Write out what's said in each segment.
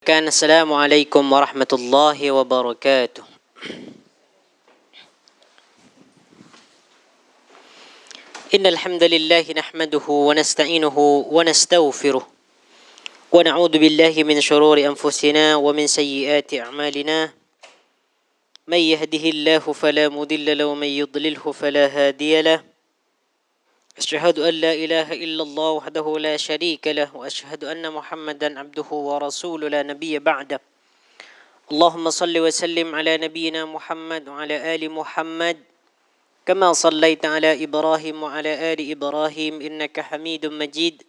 السلام عليكم ورحمة الله وبركاته. إن الحمد لله نحمده ونستعينه ونستغفره ونعوذ بالله من شرور أنفسنا ومن سيئات أعمالنا. من يهده الله فلا مضل له ومن يضلله فلا هادي له. أشهد أن لا إله إلا الله وحده لا شريك له وأشهد أن محمدا عبده ورسوله لا نبي بعده. اللهم صل وسلم على نبينا محمد وعلى آل محمد كما صليت على إبراهيم وعلى آل إبراهيم إنك حميد مجيد.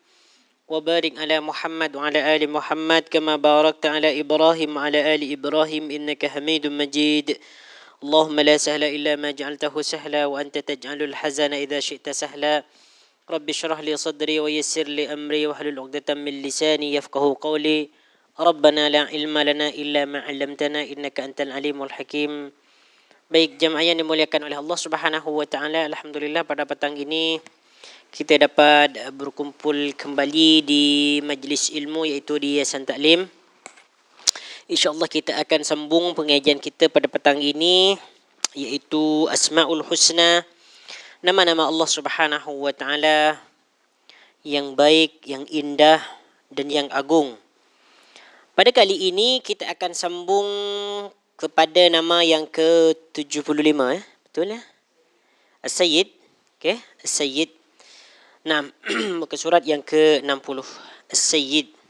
وبارك على محمد وعلى آل محمد كما باركت على إبراهيم وعلى آل إبراهيم إنك حميد مجيد. اللهم لا سهل إلا ما جعلته سهلا وأنت تجعل الحزن إذا شئت سهلا. رب اشرح لي صدري ويسر لي أمري واحلل عقدة من لساني يفقه قولي. ربنا لا علم لنا إلا ما علمتنا إنك أنت العليم الحكيم. Baik, jemaah yang dimuliakan oleh Allah Subhanahu wa taala, alhamdulillah pada petang ini kita dapat berkumpul kembali di majlis ilmu iaitu di Yayasan Taklim. InsyaAllah kita akan sambung pengajian kita pada petang ini iaitu Asmaul Husna, nama-nama Allah Subhanahu wa taala yang baik, yang indah dan yang agung. Pada kali ini kita akan sambung kepada nama yang ke-75, betul ya? As-Sayyid, okey, As-Sayyid. Nah, muka surat yang ke-60, As-Sayyid.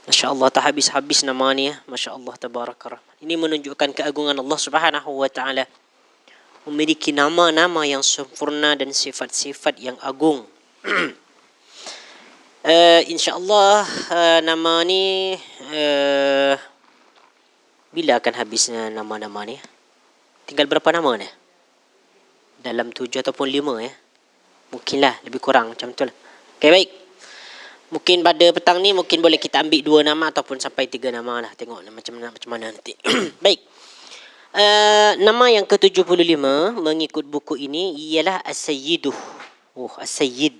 Masya-Allah, tak habis-habis nama ni ya. Masya-Allah, tabarakallah. Ini menunjukkan keagungan Allah Subhanahu wa taala. Memiliki nama-nama yang sempurna dan sifat-sifat yang agung. InsyaAllah nama ni bila akan habisnya nama-nama ni? Tinggal berapa nama ni? Dalam 7 ataupun 5 ya? Mungkinlah lebih kurang macam tu lah. Okay, baik. Mungkin pada petang ni mungkin boleh kita ambil 2 nama ataupun sampai 3 nama lah. Tengok macam mana nanti. Baik. Nama yang ke-75 mengikut buku ini ialah As-Sayyiduh. Oh, As-Sayyid.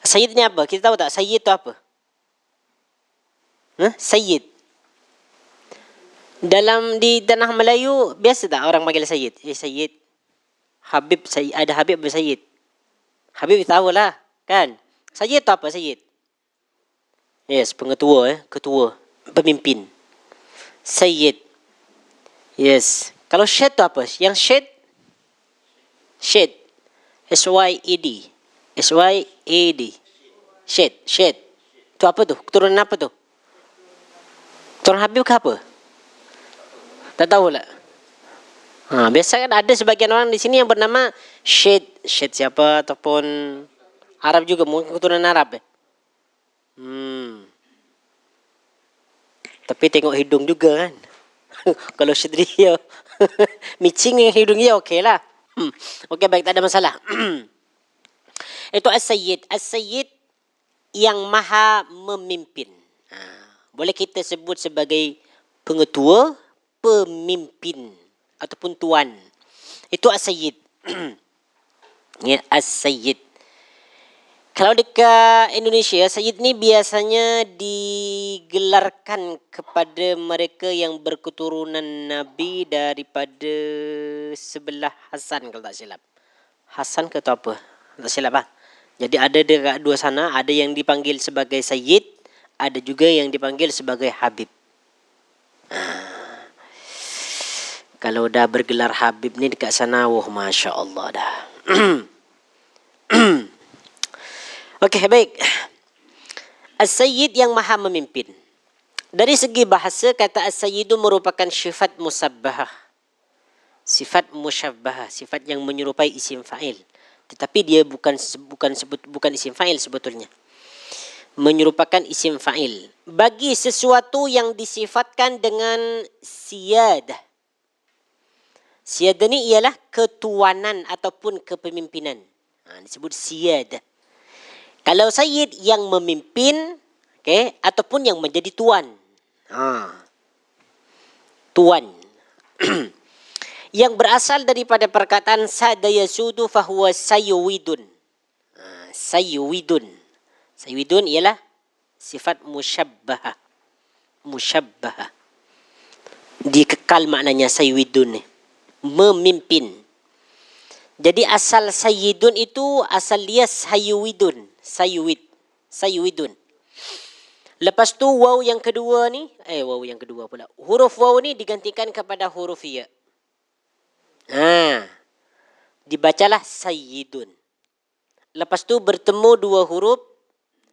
As-Sayyid ni apa? Kita tahu tak Sayyid tu apa? Sayyid. Di tanah Melayu biasa tak orang panggil Sayyid? Sayyid. Habib, Sayyid. Ada Habib bersayyid. Habib tahulah, kan? Sayyid tu apa Sayyid? Yes, pengetua, ketua, pemimpin. Sayyid. Yes. Kalau Syed tu apa? Yang Syed? Syed. S-Y-E-D. S-Y-A-D. Syed. Tu apa tu? Keturunan apa tu? Keturunan Habib ke apa? Tak tahulah. Biasa kan ada sebagian orang di sini yang bernama Syed. Syed siapa? Ataupun Arab juga. Mungkin keturunan Arab. Tapi tengok hidung juga kan. Kalau Syed dia micing yang hidungnya okey lah. Okey, baik, tak ada masalah. Itu As-Sayyid. As-Sayyid yang maha memimpin. Boleh kita sebut sebagai pengetua, pemimpin ataupun tuan. Itu As-Sayyid. Ya, As-Sayyid. Kalau dekat Indonesia, Sayyid ni biasanya digelarkan kepada mereka yang berketurunan Nabi daripada sebelah Hasan kalau tak silap. Hasan ke atau apa? Tak silap lah. Jadi ada dekat dua sana, ada yang dipanggil sebagai Sayyid, ada juga yang dipanggil sebagai Habib. Kalau dah bergelar Habib ni dekat sana, Masya Allah dah. Okey, baik. As-Sayyid yang maha memimpin. Dari segi bahasa, kata As-Sayyidu merupakan sifat musabbahah. Sifat musyabbahah, sifat yang menyerupai isim fa'il. Tetapi dia bukan isim fa'il sebetulnya. Menyerupakan isim fa'il. Bagi sesuatu yang disifatkan dengan siyadah. Siyadah ni ialah ketuanan ataupun kepemimpinan. Disebut siyadah. Kalau Sayyid yang memimpin, okay, ataupun yang menjadi tuan. Tuan. Yang berasal daripada perkataan sada yasudu fahuwa sayyidun. Sayyidun. Sayyidun ialah sifat musyabbahah. Musyabbahah. Dikekal maknanya sayyidun ni. Memimpin. Jadi asal sayyidun itu asal dia sayyidun. Sayyidun. Lepas tu waw yang kedua ni, waw yang kedua pula. Huruf waw ni digantikan kepada huruf ya. Dibacalah sayyidun. Lepas tu bertemu dua huruf,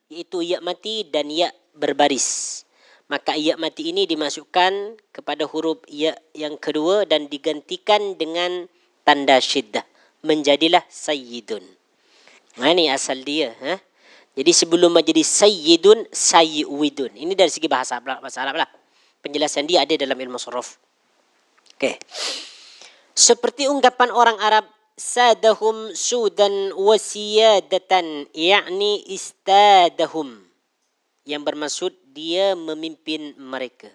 iaitu ya mati dan ya berbaris. Maka ya mati ini dimasukkan kepada huruf ya yang kedua dan digantikan dengan tanda syiddah. Menjadilah sayyidun. Ini asal dia. Jadi sebelum menjadi sayyidun, sayyidun. Ini dari segi bahasa Arab lah. Penjelasan dia ada dalam ilmu suruf. Okay. Seperti ungkapan orang Arab, sadahum sudan wasiyadatan, yakni istadahum. Yang bermaksud dia memimpin mereka.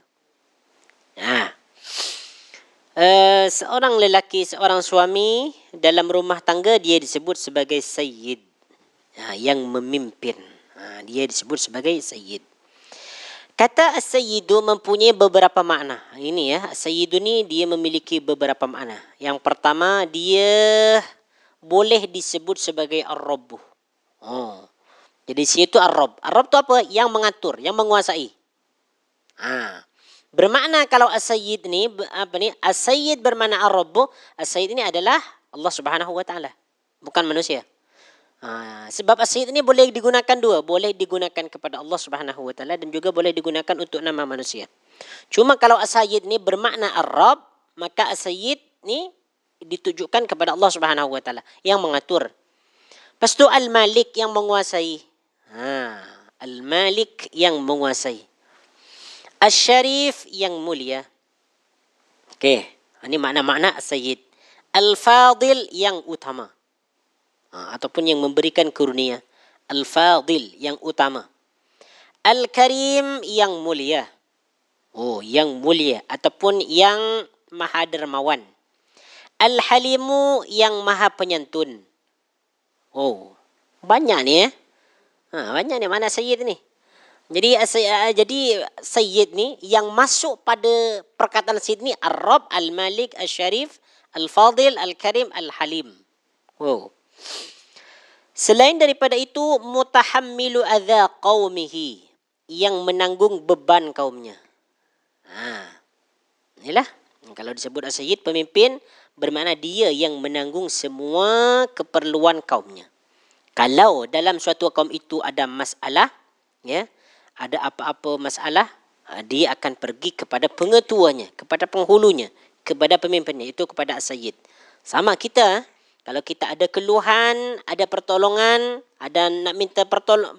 Seorang lelaki, seorang suami dalam rumah tangga dia disebut sebagai sayyid. Yang memimpin. Dia disebut sebagai sayyid. Kata as-sayyidu mempunyai beberapa makna. Ini ya, as-sayyidu ni dia memiliki beberapa makna. Yang pertama, dia boleh disebut sebagai ar-rabbu. Jadi situ ar-rabb. Ar-rabb tu apa? Yang mengatur, yang menguasai. Bermakna kalau as-sayyid ni as-sayyid bermakna ar-rabbu. As-sayyid ini adalah Allah Subhanahu wa taala, bukan manusia. Sebab as-sayyid ini boleh digunakan dua, boleh digunakan kepada Allah Subhanahu wa taala dan juga boleh digunakan untuk nama manusia. Cuma kalau as-sayyid ni bermakna ar-rabb, maka as-sayyid ni ditujukan kepada Allah Subhanahu wa taala yang mengatur. Lepas tu al-malik yang menguasai. Al-malik yang menguasai. Asy-syarif yang mulia. Okey, ini makna-makna as-sayyid. Al-fadil yang utama. Ataupun yang memberikan karunia. Al-fadil yang utama. Al-karim yang mulia. Yang mulia ataupun yang maha dermawan. Al-halimu yang maha penyantun. Banyak ni banyak ni mana sayyid ni. Jadi sayyid ni yang masuk pada perkataan sayyid ni ar-rabb, al-malik, al-syarif, al-fadil, al-karim, al-halim. Selain daripada itu, mutahammilu adza qaumihi, yang menanggung beban kaumnya. Inilah kalau disebut as-sayyid pemimpin, bermakna dia yang menanggung semua keperluan kaumnya. Kalau dalam suatu kaum itu ada masalah, ada apa-apa masalah, dia akan pergi kepada pengetuanya, kepada penghulunya, kepada pemimpinnya, itu kepada as-sayyid. Sama kita, kalau kita ada keluhan, ada pertolongan, ada nak minta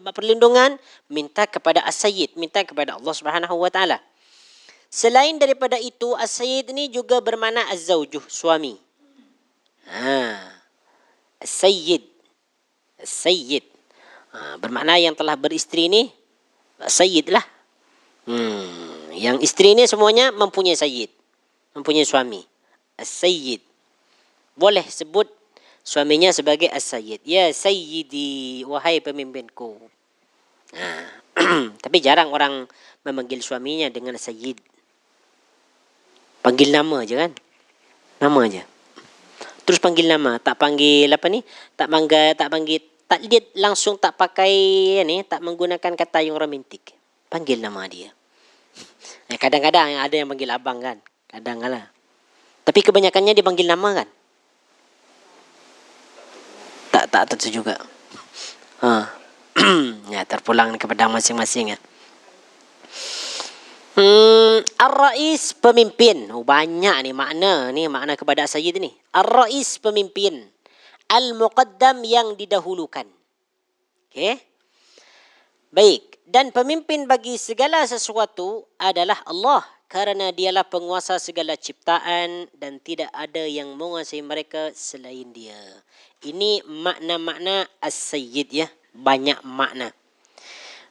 perlindungan, minta kepada as-sayyid, minta kepada Allah Subhanahu wa taala. Selain daripada itu, as-sayyid ini juga bermakna az-zawjuh, suami. As-sayyid. Sayyid. Bermakna yang telah beristeri ni sayyid lah. Yang isteri ni semuanya mempunyai sayyid, mempunyai suami. As-sayyid. Boleh sebut suaminya sebagai as-sayyid. Ya sayyidi, wahai pemimpinku. Tapi jarang orang memanggil suaminya dengan sayyid. Panggil nama je kan? Nama je. Terus panggil nama, tak panggil tak dia langsung tak pakai tak menggunakan kata yang romantik. Panggil nama dia. Kadang-kadang ada yang panggil abang kan. Kadang-kadang. Tapi kebanyakannya dipanggil nama kan. Tak tentu juga. Terpulang kepada masing-masing ya. Ar-rais pemimpin. Banyak ni makna kepada sayyid ni. Ar-rais pemimpin. Al-muqaddam yang didahulukan. Okey. Baik, dan pemimpin bagi segala sesuatu adalah Allah, karena dialah penguasa segala ciptaan dan tidak ada yang menguasai mereka selain dia. Ini makna-makna as-sayyid ya, banyak makna.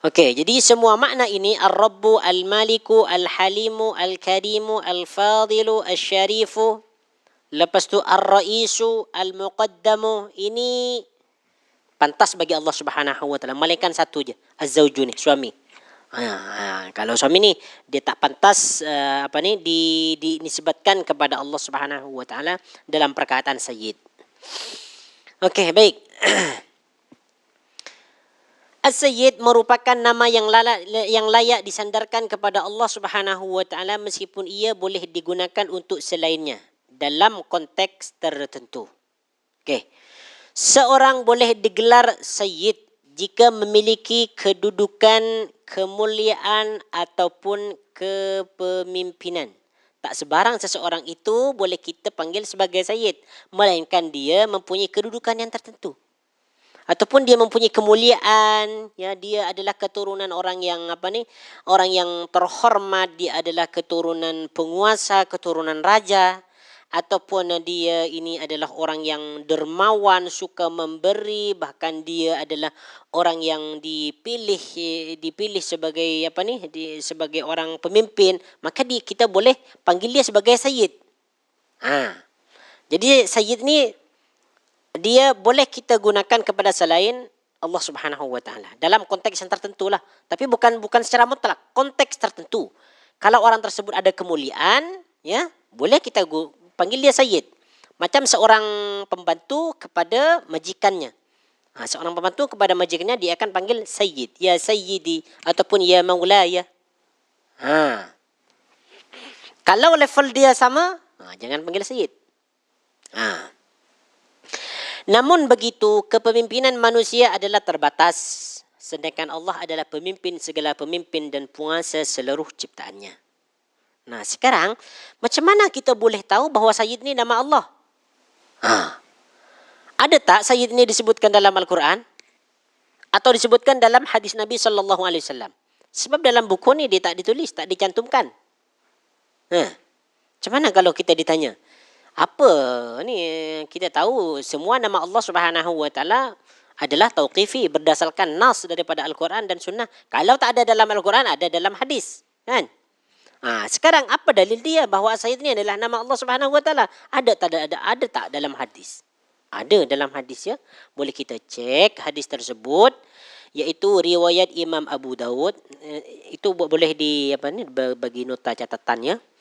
Okey, jadi semua makna ini ar-rabbu, al-maliku, al-halimu, al-karimu, al-fadilu, al-syarifu, lepas tu ar-raisu, al-muqaddamu, ini pantas bagi Allah Subhanahu wa taala. Malaikat satu je, az-zawju ni, suami. Kalau suami ni dia tak pantas dinisbatkan kepada Allah Subhanahu wa taala dalam perkataan sayyid. Okey, baik. As-Sayyid merupakan nama yang layak disandarkan kepada Allah Subhanahu wa taala meskipun ia boleh digunakan untuk selainnya dalam konteks tertentu. Okey. Seorang boleh digelar sayyid jika memiliki kedudukan, kemuliaan ataupun kepemimpinan. Tak sebarang seseorang itu boleh kita panggil sebagai sayyid, melainkan dia mempunyai kedudukan yang tertentu. Ataupun dia mempunyai kemuliaan, ya, dia adalah keturunan orang yang orang yang terhormat, dia adalah keturunan penguasa, keturunan raja, ataupun dia ini adalah orang yang dermawan, suka memberi, bahkan dia adalah orang yang dipilih sebagai sebagai orang pemimpin, maka kita boleh panggil dia sebagai sayyid. Jadi sayyid ni dia boleh kita gunakan kepada selain Allah Subhanahu wa taala dalam konteks yang tertentu lah, tapi bukan secara mutlak, konteks tertentu. Kalau orang tersebut ada kemuliaan, ya, boleh kita panggil dia sayyid. Macam seorang pembantu kepada majikannya. Seorang pembantu kepada majikannya dia akan panggil sayyid, ya sayyidi ataupun ya maulaya. Kalau level dia sama, jangan panggil sayyid. Namun begitu, kepemimpinan manusia adalah terbatas, sedangkan Allah adalah pemimpin segala pemimpin dan penguasa seluruh ciptaannya. Nah, sekarang macam mana kita boleh tahu bahawa sayyid ni nama Allah? Ada tak sayyid ni disebutkan dalam Al-Quran atau disebutkan dalam hadis Nabi sallallahu alaihi wasallam? Sebab dalam buku ni dia tak ditulis, tak dicantumkan. Macam mana kalau kita ditanya? Apa ni, kita tahu semua nama Allah Subhanahu wa taala adalah tauqifi berdasarkan nas daripada Al-Quran dan Sunnah. Kalau tak ada dalam Al-Quran, ada dalam hadis, kan? Sekarang apa dalil dia bahawa sayyid ni adalah nama Allah Subhanahu wa taala? Ada tak dalam hadis? Ada dalam hadis, ya. Boleh kita cek hadis tersebut, iaitu riwayat Imam Abu Dawud. Itu boleh bagi nota catatannya.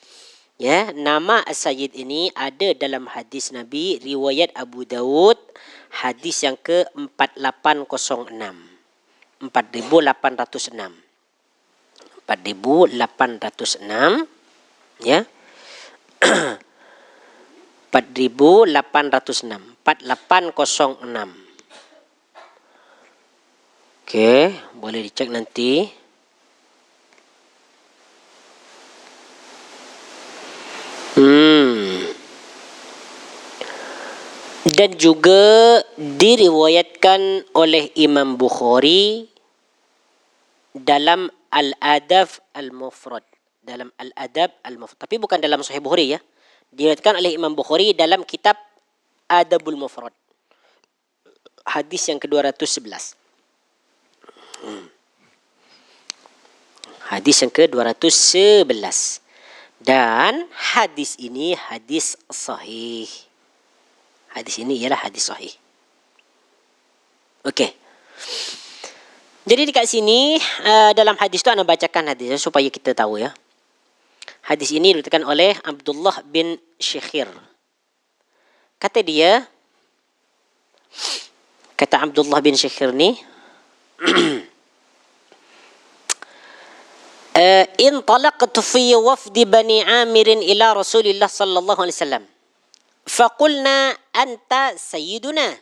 Ya, nama As-Sayyid ini ada dalam hadis Nabi riwayat Abu Dawud, hadis yang ke-4806. 4806. 4806, ya. 4806, 4806. Okey, boleh dicek nanti. Dan juga diriwayatkan oleh Imam Bukhari dalam Al-Adab Al-Mufrad. Dalam Al-Adab Al-Mufrad. Tapi bukan dalam Sahih Bukhari, ya. Diriwayatkan oleh Imam Bukhari dalam kitab Adabul Mufrad. Hadis yang ke-211. Hadis yang ke-211. Dan hadis ini hadis sahih. Hadis ini ialah hadis sahih. Okey. Jadi dekat sini dalam hadis tu ana bacakan hadisnya supaya kita tahu, ya. Hadis ini diriwayatkan oleh Abdullah bin Syekhir. Kata Abdullah bin Syekhir ni, انطلقت في وفد بني عامر إلى رسول الله صلى الله عليه وسلم فقلنا أنت سيدنا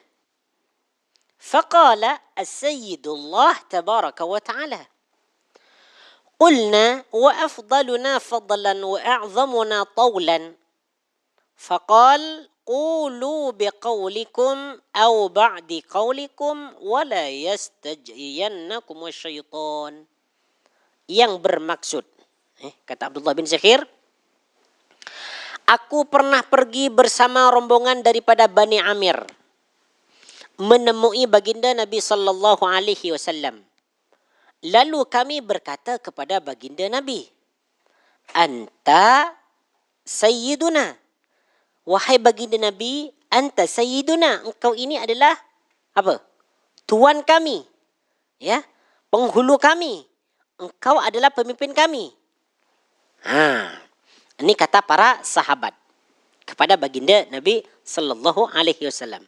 فقال السيد الله تبارك وتعالى قلنا وأفضلنا فضلا وأعظمنا طولا فقال قولوا بقولكم أو بعد قولكم ولا يستجينكم الشيطان. Yang bermaksud, kata Abdullah bin Syekhir, aku pernah pergi bersama rombongan daripada Bani Amir menemui baginda Nabi sallallahu alaihi wasallam. Lalu kami berkata kepada baginda Nabi, anta sayyiduna, wahai baginda Nabi, anta sayyiduna, engkau ini adalah apa? Tuan kami, ya, penghulu kami. engkau adalah pemimpin kami. Ini kata para sahabat kepada baginda Nabi sallallahu alaihi wasallam.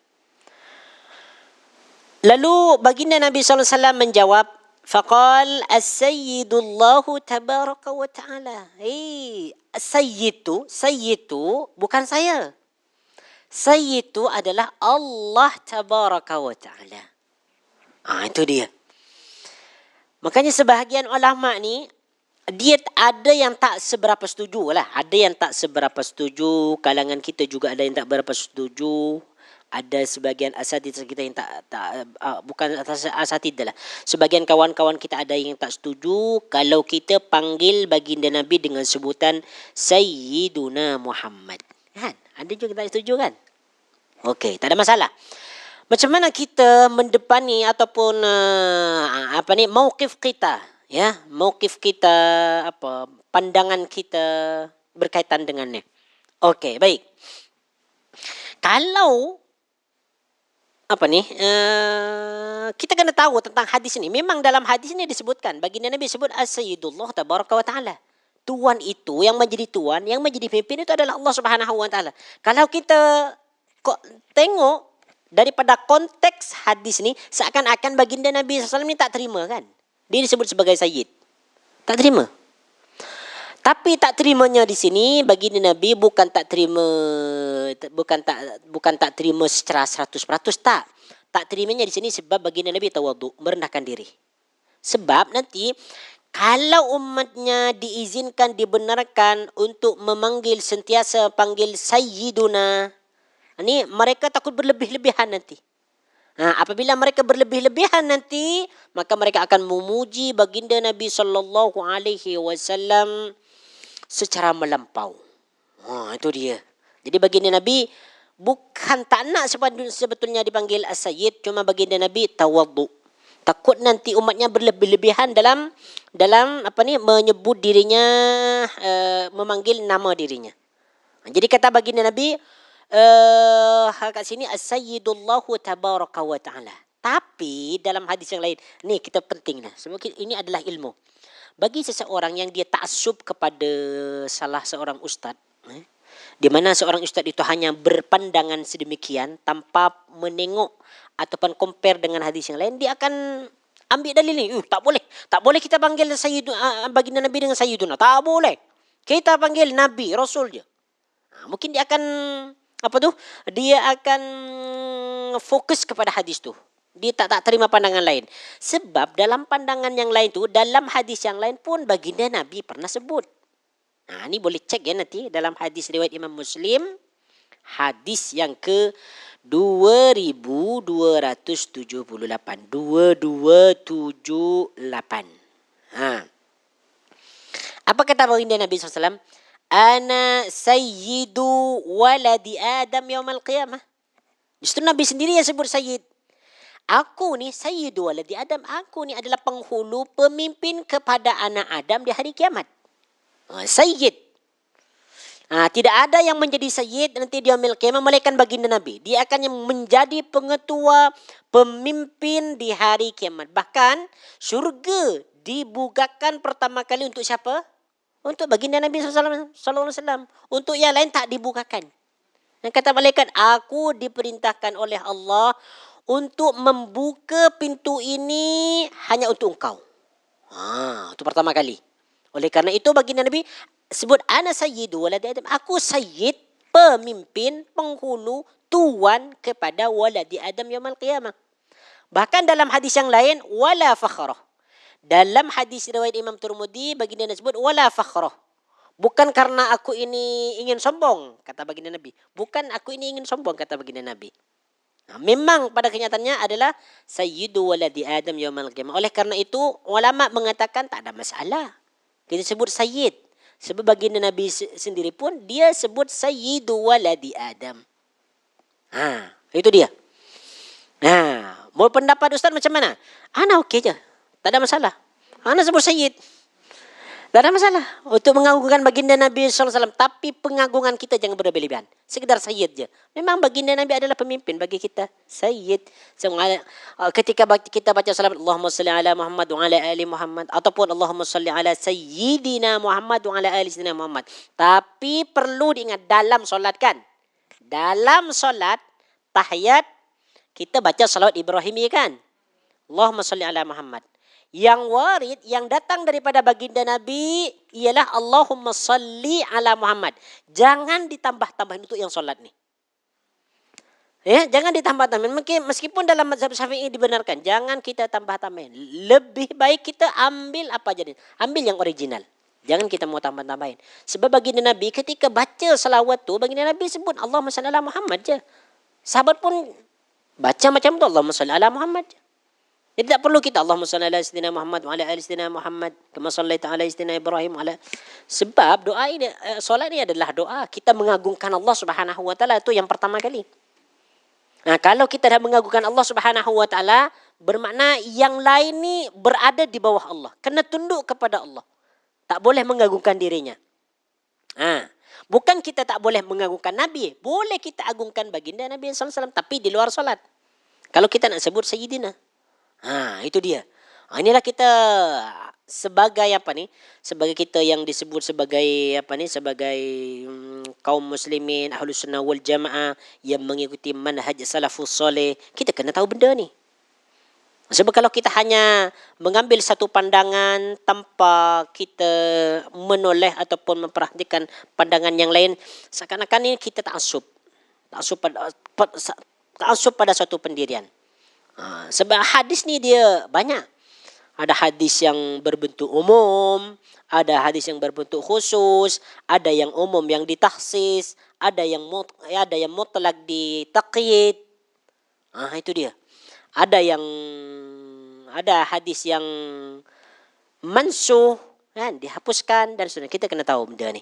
Lalu baginda Nabi sallallahu alaihi wasallam menjawab, faqal as-sayyidullahu tabaraka wa ta'ala. Sayyidu bukan saya. Sayyidu adalah Allah tabaraka wa ta'ala. Itu dia. Makanya sebahagian ulama ni dia ada yang tak seberapa setuju lah. Ada yang tak seberapa setuju. Kalangan kita juga ada yang tak berapa setuju. Ada sebagian asatid kita yang bukan asatid lah. Sebagian kawan-kawan kita ada yang tak setuju kalau kita panggil baginda Nabi dengan sebutan Sayyiduna Muhammad. Kan? Ada juga tak setuju kan? Okey, tak ada masalah. Macam mana kita mendepani ataupun mauqif kita, ya, mauqif kita, pandangan kita berkaitan dengannya. Okey, baik. Kalau kita kena tahu tentang hadis ini. Memang dalam hadis ini disebutkan, baginda Nabi sebut as-sayyidullah tabaraka wa ta'ala. Tuan itu, yang menjadi tuan, yang menjadi pemimpin itu adalah Allah Subhanahu wa taala. Kalau kita tengok daripada konteks hadis ni, seakan-akan baginda Nabi SAW ni tak terima kan. Dia disebut sebagai sayyid. Tak terima. Tapi tak terimanya di sini baginda Nabi bukan tak terima secara 100%, tak. Tak terimanya di sini sebab baginda Nabi tawadhu, merendahkan diri. Sebab nanti kalau umatnya diizinkan, dibenarkan untuk memanggil, sentiasa panggil sayyiduna, ini mereka takut berlebih-lebihan nanti. Apabila mereka berlebih-lebihan nanti, maka mereka akan memuji baginda Nabi sallallahu alaihi wasallam secara melampau. Itu dia. Jadi baginda Nabi bukan tak nak sebetulnya dipanggil as-sayyid, cuma baginda Nabi tawadhu. Takut nanti umatnya berlebih-lebihan dalam menyebut dirinya, memanggil nama dirinya. Jadi kata baginda Nabi kat sini as-sayyidullahu tabaraka wa ta'ala. Tapi dalam hadis yang lain, ni kita penting lah. Sebab ini adalah ilmu. Bagi seseorang yang dia ta'assub kepada salah seorang ustaz, di mana seorang ustaz itu hanya berpandangan sedemikian tanpa menengok ataupun compare dengan hadis yang lain, dia akan ambil dalil ni. Tak boleh kita panggil baginda Nabi dengan sayyiduna. Tak boleh. Kita panggil Nabi, Rasul je. Mungkin dia akan dia akan fokus kepada hadis tu. Dia tak terima pandangan lain. Sebab dalam pandangan yang lain tu, dalam hadis yang lain pun baginda Nabi pernah sebut. Ni boleh cek ya nanti dalam hadis riwayat Imam Muslim, hadis yang ke 2278. 2278. Apa kata baginda Nabi SAW? Ana sayyidu waladi Adam yaumal qiyamah. Justru Nabi sendiri yang sebut sayyid. Aku ni sayyidu waladi Adam. Aku ni adalah penghulu, pemimpin kepada anak Adam di hari kiamat. Sayyid. Tidak ada yang menjadi sayyid nanti di yaumil qiyamah melainkan baginda Nabi. Dia akan yang menjadi pengetua, pemimpin di hari kiamat. Bahkan syurga dibukakan pertama kali untuk siapa? Untuk baginda Nabi sallallahu alaihi wasallam. Untuk yang lain tak dibukakan. Dan kata malaikat, aku diperintahkan oleh Allah untuk membuka pintu ini hanya untuk engkau. Itu pertama kali. Oleh karena itu baginda Nabi sebut ana sayyidu waladi Adam. Aku sayyid, pemimpin, penghulu, tuan kepada waladi Adam yaumil qiyamah. Bahkan dalam hadis yang lain, wala fakhrah. Dalam hadis riwayat Imam Tirmidzi baginda Nabi sebut wala fakhrah. Bukan karena aku ini ingin sombong, kata baginda Nabi. Bukan aku ini ingin sombong, kata baginda Nabi. Memang pada kenyataannya adalah sayyidu waladi Adam yaumal qiyamah. Oleh karena itu ulama mengatakan tak ada masalah kita sebut sayyid. Sebab baginda Nabi sendiri pun dia sebut sayyidu waladi Adam. Itu dia. Mau pendapat ustaz macam mana? Ana okey je. Tak ada masalah. Ana sebut sayyid. Tak ada masalah untuk mengagungkan baginda Nabi SAW. Tapi pengagungan kita jangan berlebihan. Sekedar sayyid je. Memang baginda Nabi adalah pemimpin bagi kita. Sayyid. Ketika kita baca salat Allahumma salli ala Muhammad wa ala ali Muhammad. Ataupun Allahumma salli ala Sayyidina Muhammad wa ala ali Sayyidina Muhammad. Tapi perlu diingat dalam solat kan. Dalam solat, tahiyat, kita baca salawat Ibrahimi kan. Allahumma salli ala Muhammad. Yang warid, yang datang daripada baginda Nabi ialah Allahumma salli ala Muhammad. Jangan ditambah-tambahin untuk yang solat ni. Ya, jangan ditambah-tambahin. Meskipun dalam mazhab Syafi'i dibenarkan, jangan kita tambah-tambahin. Lebih baik kita ambil apa jadi? Ambil yang original. Jangan kita mau tambah-tambahin. Sebab baginda Nabi ketika baca salawat tu, baginda Nabi sebut Allahumma salli ala Muhammad je. Sahabat pun baca macam tu, Allahumma salli ala Muhammad je. Jadi tak perlu kita Allahumma salli ala Sayyidina Muhammad wa ala ali Sayyidina Muhammad kama sallaita ala Sayyidina Ibrahim ala. Sebab doa ini, solat ini adalah doa kita mengagungkan Allah Subhanahu wa taala, itu yang pertama kali. Nah, kalau kita dah mengagungkan Allah Subhanahu wa taala, bermakna yang lain ni berada di bawah Allah, kena tunduk kepada Allah. Tak boleh mengagungkan dirinya. Bukan kita tak boleh mengagungkan Nabi, boleh kita agungkan baginda Nabi sallallahu alaihi wasallam tapi di luar solat. Kalau kita nak sebut sayyidina. Itu dia. Inilah kita sebagai sebagai kita yang disebut sebagai sebagai kaum muslimin Ahlus Sunnah wal Jamaah yang mengikuti manhaj salafus soleh, kita kena tahu benda ni. Sebab kalau kita hanya mengambil satu pandangan tanpa kita menoleh ataupun memperhatikan pandangan yang lain, seakan-akan ini kita ta'assub pada suatu pendirian. Sebab hadis ni dia banyak. Ada hadis yang berbentuk umum, ada hadis yang berbentuk khusus, ada yang umum yang ditakhsis, ada yang mutlak ditaqyid. Itu dia. Ada hadis yang mansuh kan, dihapuskan dan sebagainya. Kita kena tahu benda ni.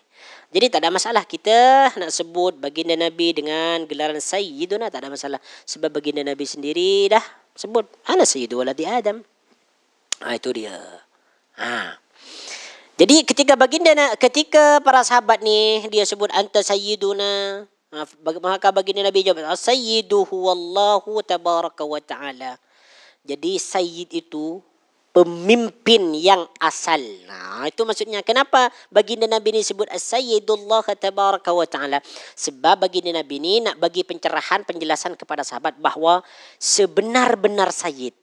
Jadi tak ada masalah kita nak sebut baginda Nabi dengan gelaran Sayyiduna, tak ada masalah. Sebab baginda Nabi sendiri dah sebut ana sayyidu waladi Adam. Itu dia. Jadi ketika para sahabat ni dia sebut anta sayyiduna, maka baginda Nabi jawab sayyiduhu wallahu tabaraka wa taala. Jadi sayyid itu pemimpin yang asal. Itu maksudnya kenapa baginda Nabi ni sebut as-sayyidullah tabaraka wa ta'ala. Sebab baginda Nabi ni nak bagi pencerahan, penjelasan kepada sahabat bahawa sebenar-benar sayyid.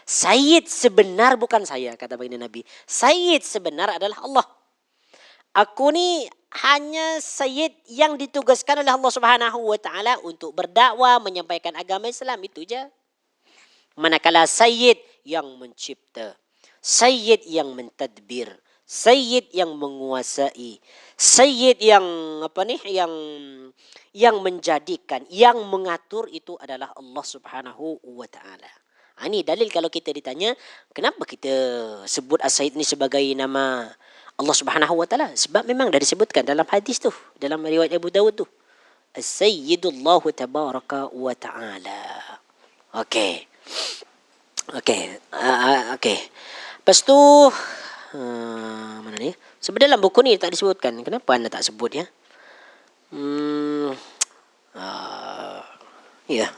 Sayyid sebenar bukan saya, kata baginda Nabi. Sayyid sebenar adalah Allah. Aku ni hanya sayyid yang ditugaskan oleh Allah Subhanahu wa ta'ala untuk berdakwah, menyampaikan agama Islam, itu je. Manakala sayyid yang mencipta, sayyid yang mentadbir, sayyid yang menguasai, sayyid yang yang menjadikan, yang mengatur, itu adalah Allah Subhanahu wa taala. Ini dalil kalau kita ditanya kenapa kita sebut as-sayyid ni sebagai nama Allah Subhanahu wa taala, sebab memang dah disebutkan dalam hadis tu, dalam riwayat Abu Dawud tu, as-sayyidullah tabaraka wa taala. Okey. Lepas tu mana ni? Sebab dalam buku ni tak disebutkan. Kenapa anda tak sebut ya? Ya.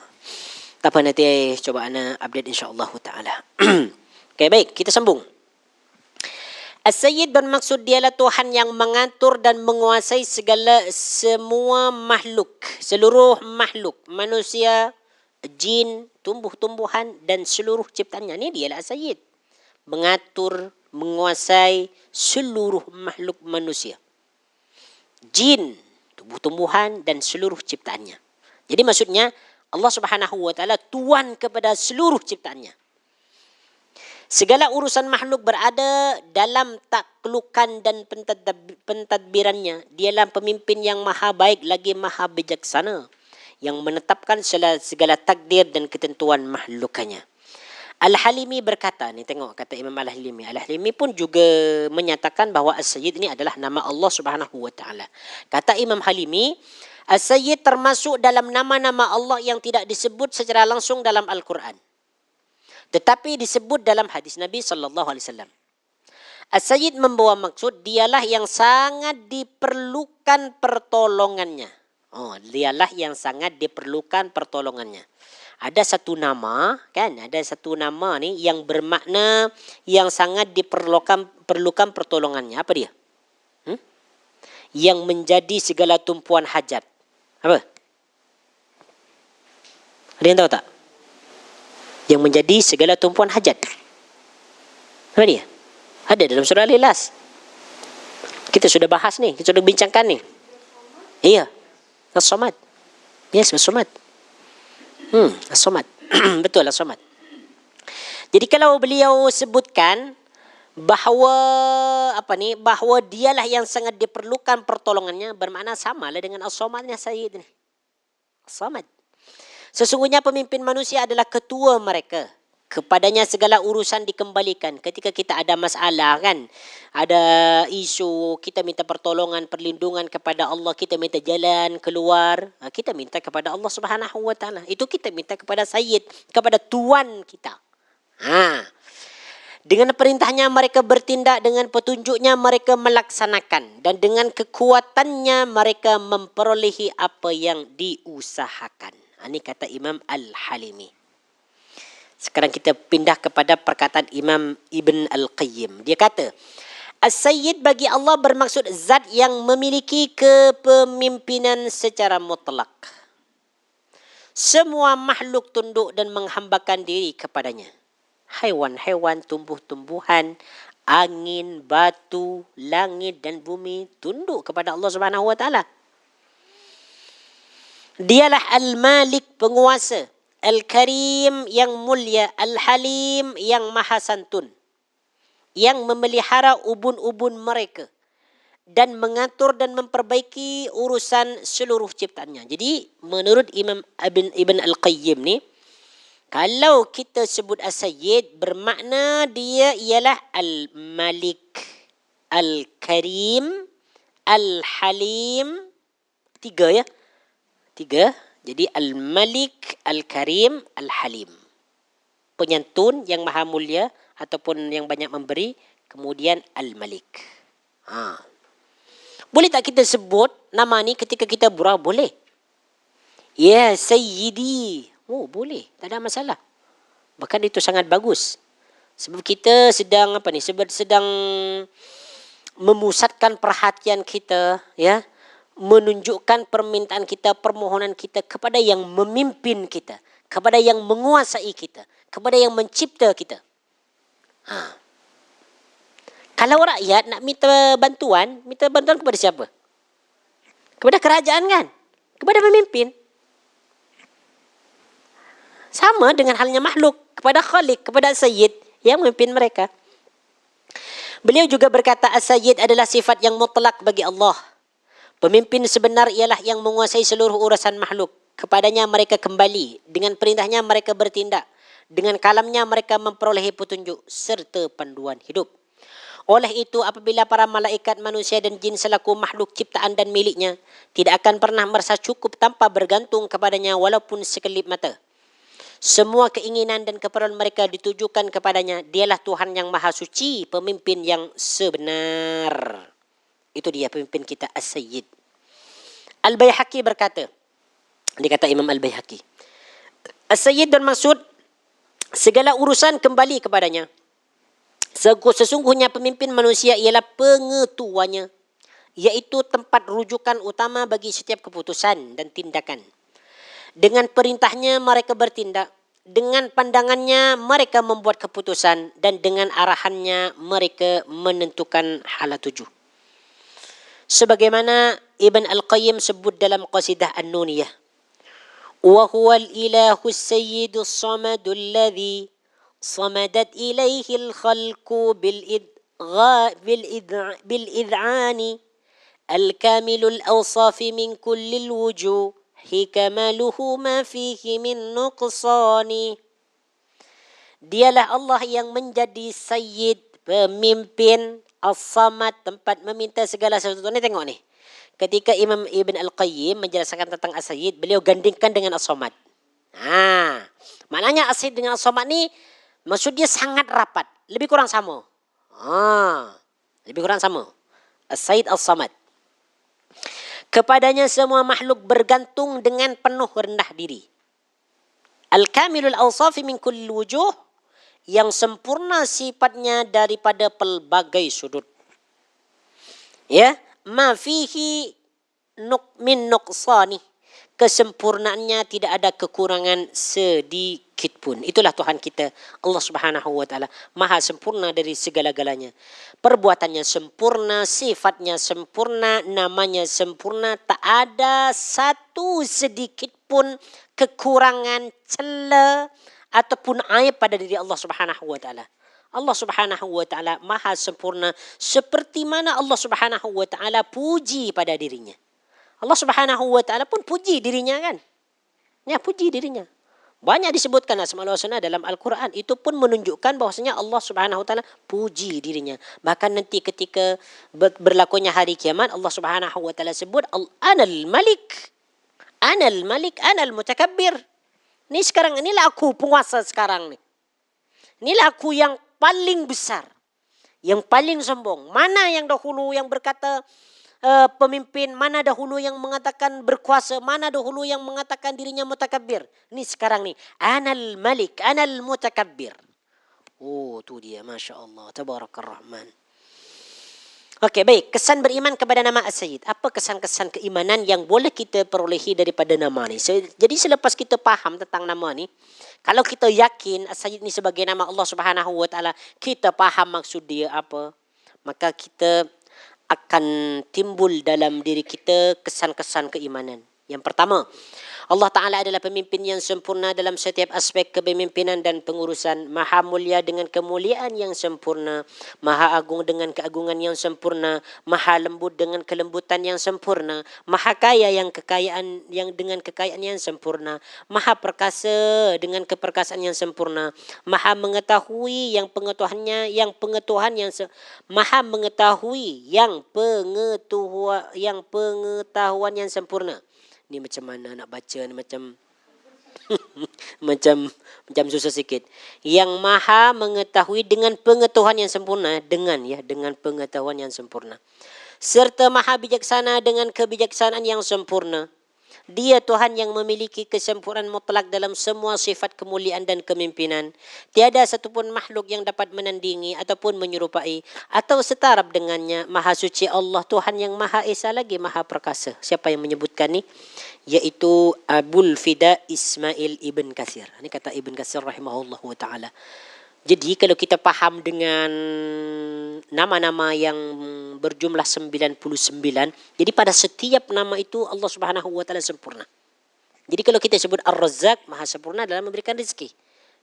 Tak apa, nanti coba anda update insya-Allah taala. Okey, baik, kita sambung. As-Sayyid bermaksud dialah Tuhan yang mengatur dan menguasai semua makhluk, seluruh makhluk, manusia, jin, tumbuh-tumbuhan dan seluruh ciptaannya. Ini dialah Sayyid. Mengatur, menguasai seluruh makhluk manusia, jin, tumbuh-tumbuhan dan seluruh ciptaannya. Jadi maksudnya Allah Subhanahu wa taala tuan kepada seluruh ciptaannya. Segala urusan makhluk berada dalam taklukan dan pentadbirannya. Dialah pemimpin yang maha baik lagi maha bijaksana, yang menetapkan segala takdir dan ketentuan makhlukannya. Al-Halimi berkata, ni tengok kata Imam Al-Halimi. Al-Halimi pun juga menyatakan bahawa As-Sayyid ini adalah nama Allah Subhanahu wa taala. Kata Imam Halimi, As-Sayyid termasuk dalam nama-nama Allah yang tidak disebut secara langsung dalam Al-Quran, tetapi disebut dalam hadis Nabi sallallahu alaihi wasallam. As-Sayyid membawa maksud dialah yang sangat diperlukan pertolongannya. Dialah yang sangat diperlukan pertolongannya. Ada satu nama, kan? Ada satu nama ni yang bermakna yang sangat perlukan pertolongannya. Apa dia? Yang menjadi segala tumpuan hajat. Apa? Ada yang tahu tak? Yang menjadi segala tumpuan hajat. Apa dia? Ada dalam surah Al-Ikhlas. Kita sudah bahas ni, kita sudah bincangkan ni. Iya. As-Samad. Yes, As-Samad. As-Samad. Betul As-Samad. Jadi kalau beliau sebutkan bahawa bahawa dialah yang sangat diperlukan pertolongannya, bermakna samalah dengan As-Samadnya Sayyid ni. As-Samad. Sesungguhnya pemimpin manusia adalah ketua mereka. Kepadanya segala urusan dikembalikan. Ketika kita ada masalah, kan, ada isu, kita minta pertolongan, perlindungan kepada Allah, kita minta jalan keluar, kita minta kepada Allah Subhanahu wa taala. Itu kita minta kepada Sayyid, kepada tuan kita. Dengan perintahnya mereka bertindak, dengan petunjuknya mereka melaksanakan, dan dengan kekuatannya mereka memperolehi apa yang diusahakan. Ini kata Imam Al-Halimi. Sekarang kita pindah kepada perkataan Imam Ibn Al-Qayyim. Dia kata, As-Sayyid bagi Allah bermaksud zat yang memiliki kepemimpinan secara mutlak. Semua makhluk tunduk dan menghambakan diri kepadanya. Haiwan-haiwan, tumbuh-tumbuhan, angin, batu, langit dan bumi tunduk kepada Allah Subhanahu wa taala. Dialah Al-Malik, penguasa, Al-Karim yang mulia, Al-Halim yang maha santun, yang memelihara ubun-ubun mereka dan mengatur dan memperbaiki urusan seluruh ciptaannya. Jadi menurut Imam Ibn Al-Qayyim ni, kalau kita sebut As-Sayyid, bermakna dia ialah Al-Malik, Al-Karim, Al-Halim. Tiga ya? Tiga. Jadi Al-Malik, Al-Karim, Al-Halim. Penyantun yang maha mulia ataupun yang banyak memberi. Kemudian Al-Malik. Boleh tak kita sebut nama ni ketika kita burau? Boleh. Ya Sayyidi. Boleh. Tak ada masalah. Bahkan itu sangat bagus. Sebab kita sedang sedang memusatkan perhatian kita, ya, menunjukkan permintaan kita, permohonan kita kepada yang memimpin kita, kepada yang menguasai kita, kepada yang mencipta kita. Kalau rakyat nak minta bantuan kepada siapa? Kepada kerajaan, kan? Kepada pemimpin. Sama dengan halnya makhluk, kepada Khalik, kepada Sayyid yang memimpin mereka. Beliau juga berkata, As-Sayyid adalah sifat yang mutlak bagi Allah. Pemimpin sebenar ialah yang menguasai seluruh urusan makhluk. Kepadanya mereka kembali. Dengan perintahnya mereka bertindak. Dengan kalamnya mereka memperolehi petunjuk serta panduan hidup. Oleh itu, apabila para malaikat, manusia dan jin selaku makhluk ciptaan dan miliknya tidak akan pernah merasa cukup tanpa bergantung kepadanya walaupun sekelip mata. Semua keinginan dan keperluan mereka ditujukan kepadanya. Dialah Tuhan yang maha suci, pemimpin yang sebenar. Itu dia pemimpin kita, As-Sayyid. Al-Baihaqi berkata, dia kata Imam Al-Baihaqi, As-Sayyid bermaksud segala urusan kembali kepadanya. Sesungguhnya pemimpin manusia ialah pengetuanya, iaitu tempat rujukan utama bagi setiap keputusan dan tindakan. Dengan perintahnya mereka bertindak, dengan pandangannya mereka membuat keputusan, dan dengan arahannya mereka menentukan hala tuju. Sebagaimana Ibn Al-Qayyim sebut dalam Qasidah An-Nuniyah, wa huwal ilahus sayyidus samadul ladzi samadat ilaihi al-khalqu bil id'ani al-kamilul awsafi min kullil wujuhi kamaluhu ma fihi min nuqsani. Dialah Allah yang menjadi Sayyid, pemimpin, As-Samad, tempat meminta segala sesuatu. Ni tengok ni. Ketika Imam Ibn Al-Qayyim menjelaskan tentang As-Sayyid, beliau gandingkan dengan As-Samad. Maknanya As-Sayyid dengan As-Samad ni maksud dia sangat rapat, lebih kurang sama. Lebih kurang sama. As-Sayyid As-Samad. Kepadanya semua makhluk bergantung dengan penuh rendah diri. Al-Kamilul Awsafi min kulli wujuh, yang sempurna sifatnya daripada pelbagai sudut. Ya, ma fihi min nuqsani, kesempurnaannya tidak ada kekurangan sedikit pun. Itulah Tuhan kita, Allah Subhanahu wa taala, maha sempurna dari segala-galanya. Perbuatannya sempurna, sifatnya sempurna, namanya sempurna, tak ada satu sedikit pun kekurangan, celah ataupun aib pada diri Allah Subhanahu wa taala. Allah Subhanahu wa taala maha sempurna seperti mana Allah Subhanahu wa taala puji pada dirinya. Allah Subhanahu wa taala pun puji dirinya kan? Ya, puji dirinya. Banyak disebutkan Asmaul Husna dalam Al-Quran. Itu pun menunjukkan bahwasanya Allah Subhanahu wa taala puji dirinya. Bahkan nanti ketika berlakunya hari kiamat, Allah Subhanahu wa taala sebut Anal Malik. Anal Malik, Anal Mutakabbir. Ini sekarang, inilah aku penguasa sekarang nih. Inilah aku yang paling besar, yang paling sombong. Mana yang dahulu yang berkata pemimpin, mana dahulu yang mengatakan berkuasa, mana dahulu yang mengatakan dirinya mutakabbir. Ini sekarang nih, Anal Malik, Anal Mutakabbir. Oh, tu dia, Masya Allah, Tabarakar Rahman. Okey, baik. Kesan beriman kepada nama As-Sayyid. Apa kesan-kesan keimanan yang boleh kita perolehi daripada nama ni? Jadi selepas kita faham tentang nama ni, kalau kita yakin As-Sayyid ni sebagai nama Allah Subhanahu wa taala, kita faham maksud dia apa, maka kita akan timbul dalam diri kita kesan-kesan keimanan. Yang pertama, Allah Ta'ala adalah pemimpin yang sempurna dalam setiap aspek kepemimpinan dan pengurusan. Maha mulia dengan kemuliaan yang sempurna. Maha agung dengan keagungan yang sempurna. Maha lembut dengan kelembutan yang sempurna. Maha kaya yang kekayaan yang dengan kekayaan yang sempurna. Maha perkasa dengan keperkasaan yang sempurna. Maha mengetahui yang pengetahuannya maha mengetahui yang pengetahuan yang sempurna. Ni macam mana nak baca ni, macam macam susah sikit. Yang maha mengetahui dengan pengetahuan yang sempurna, dengan pengetahuan yang sempurna. Serta maha bijaksana dengan kebijaksanaan yang sempurna. Dia Tuhan yang memiliki kesempurnaan mutlak dalam semua sifat kemuliaan dan kepemimpinan. Tiada satupun makhluk yang dapat menandingi ataupun menyerupai atau setaraf dengannya. Maha suci Allah, Tuhan yang Maha Esa lagi Maha Perkasa. Siapa yang menyebutkan ni? Iaitu Abul Fida Ismail Ibn Katsir. Ini kata Ibn Katsir rahimahullah ta'ala. Jadi kalau kita faham dengan nama-nama yang berjumlah 99, jadi pada setiap nama itu Allah Subhanahu wa taala sempurna. Jadi kalau kita sebut Ar-Razzaq, maha sempurna dalam memberikan rezeki.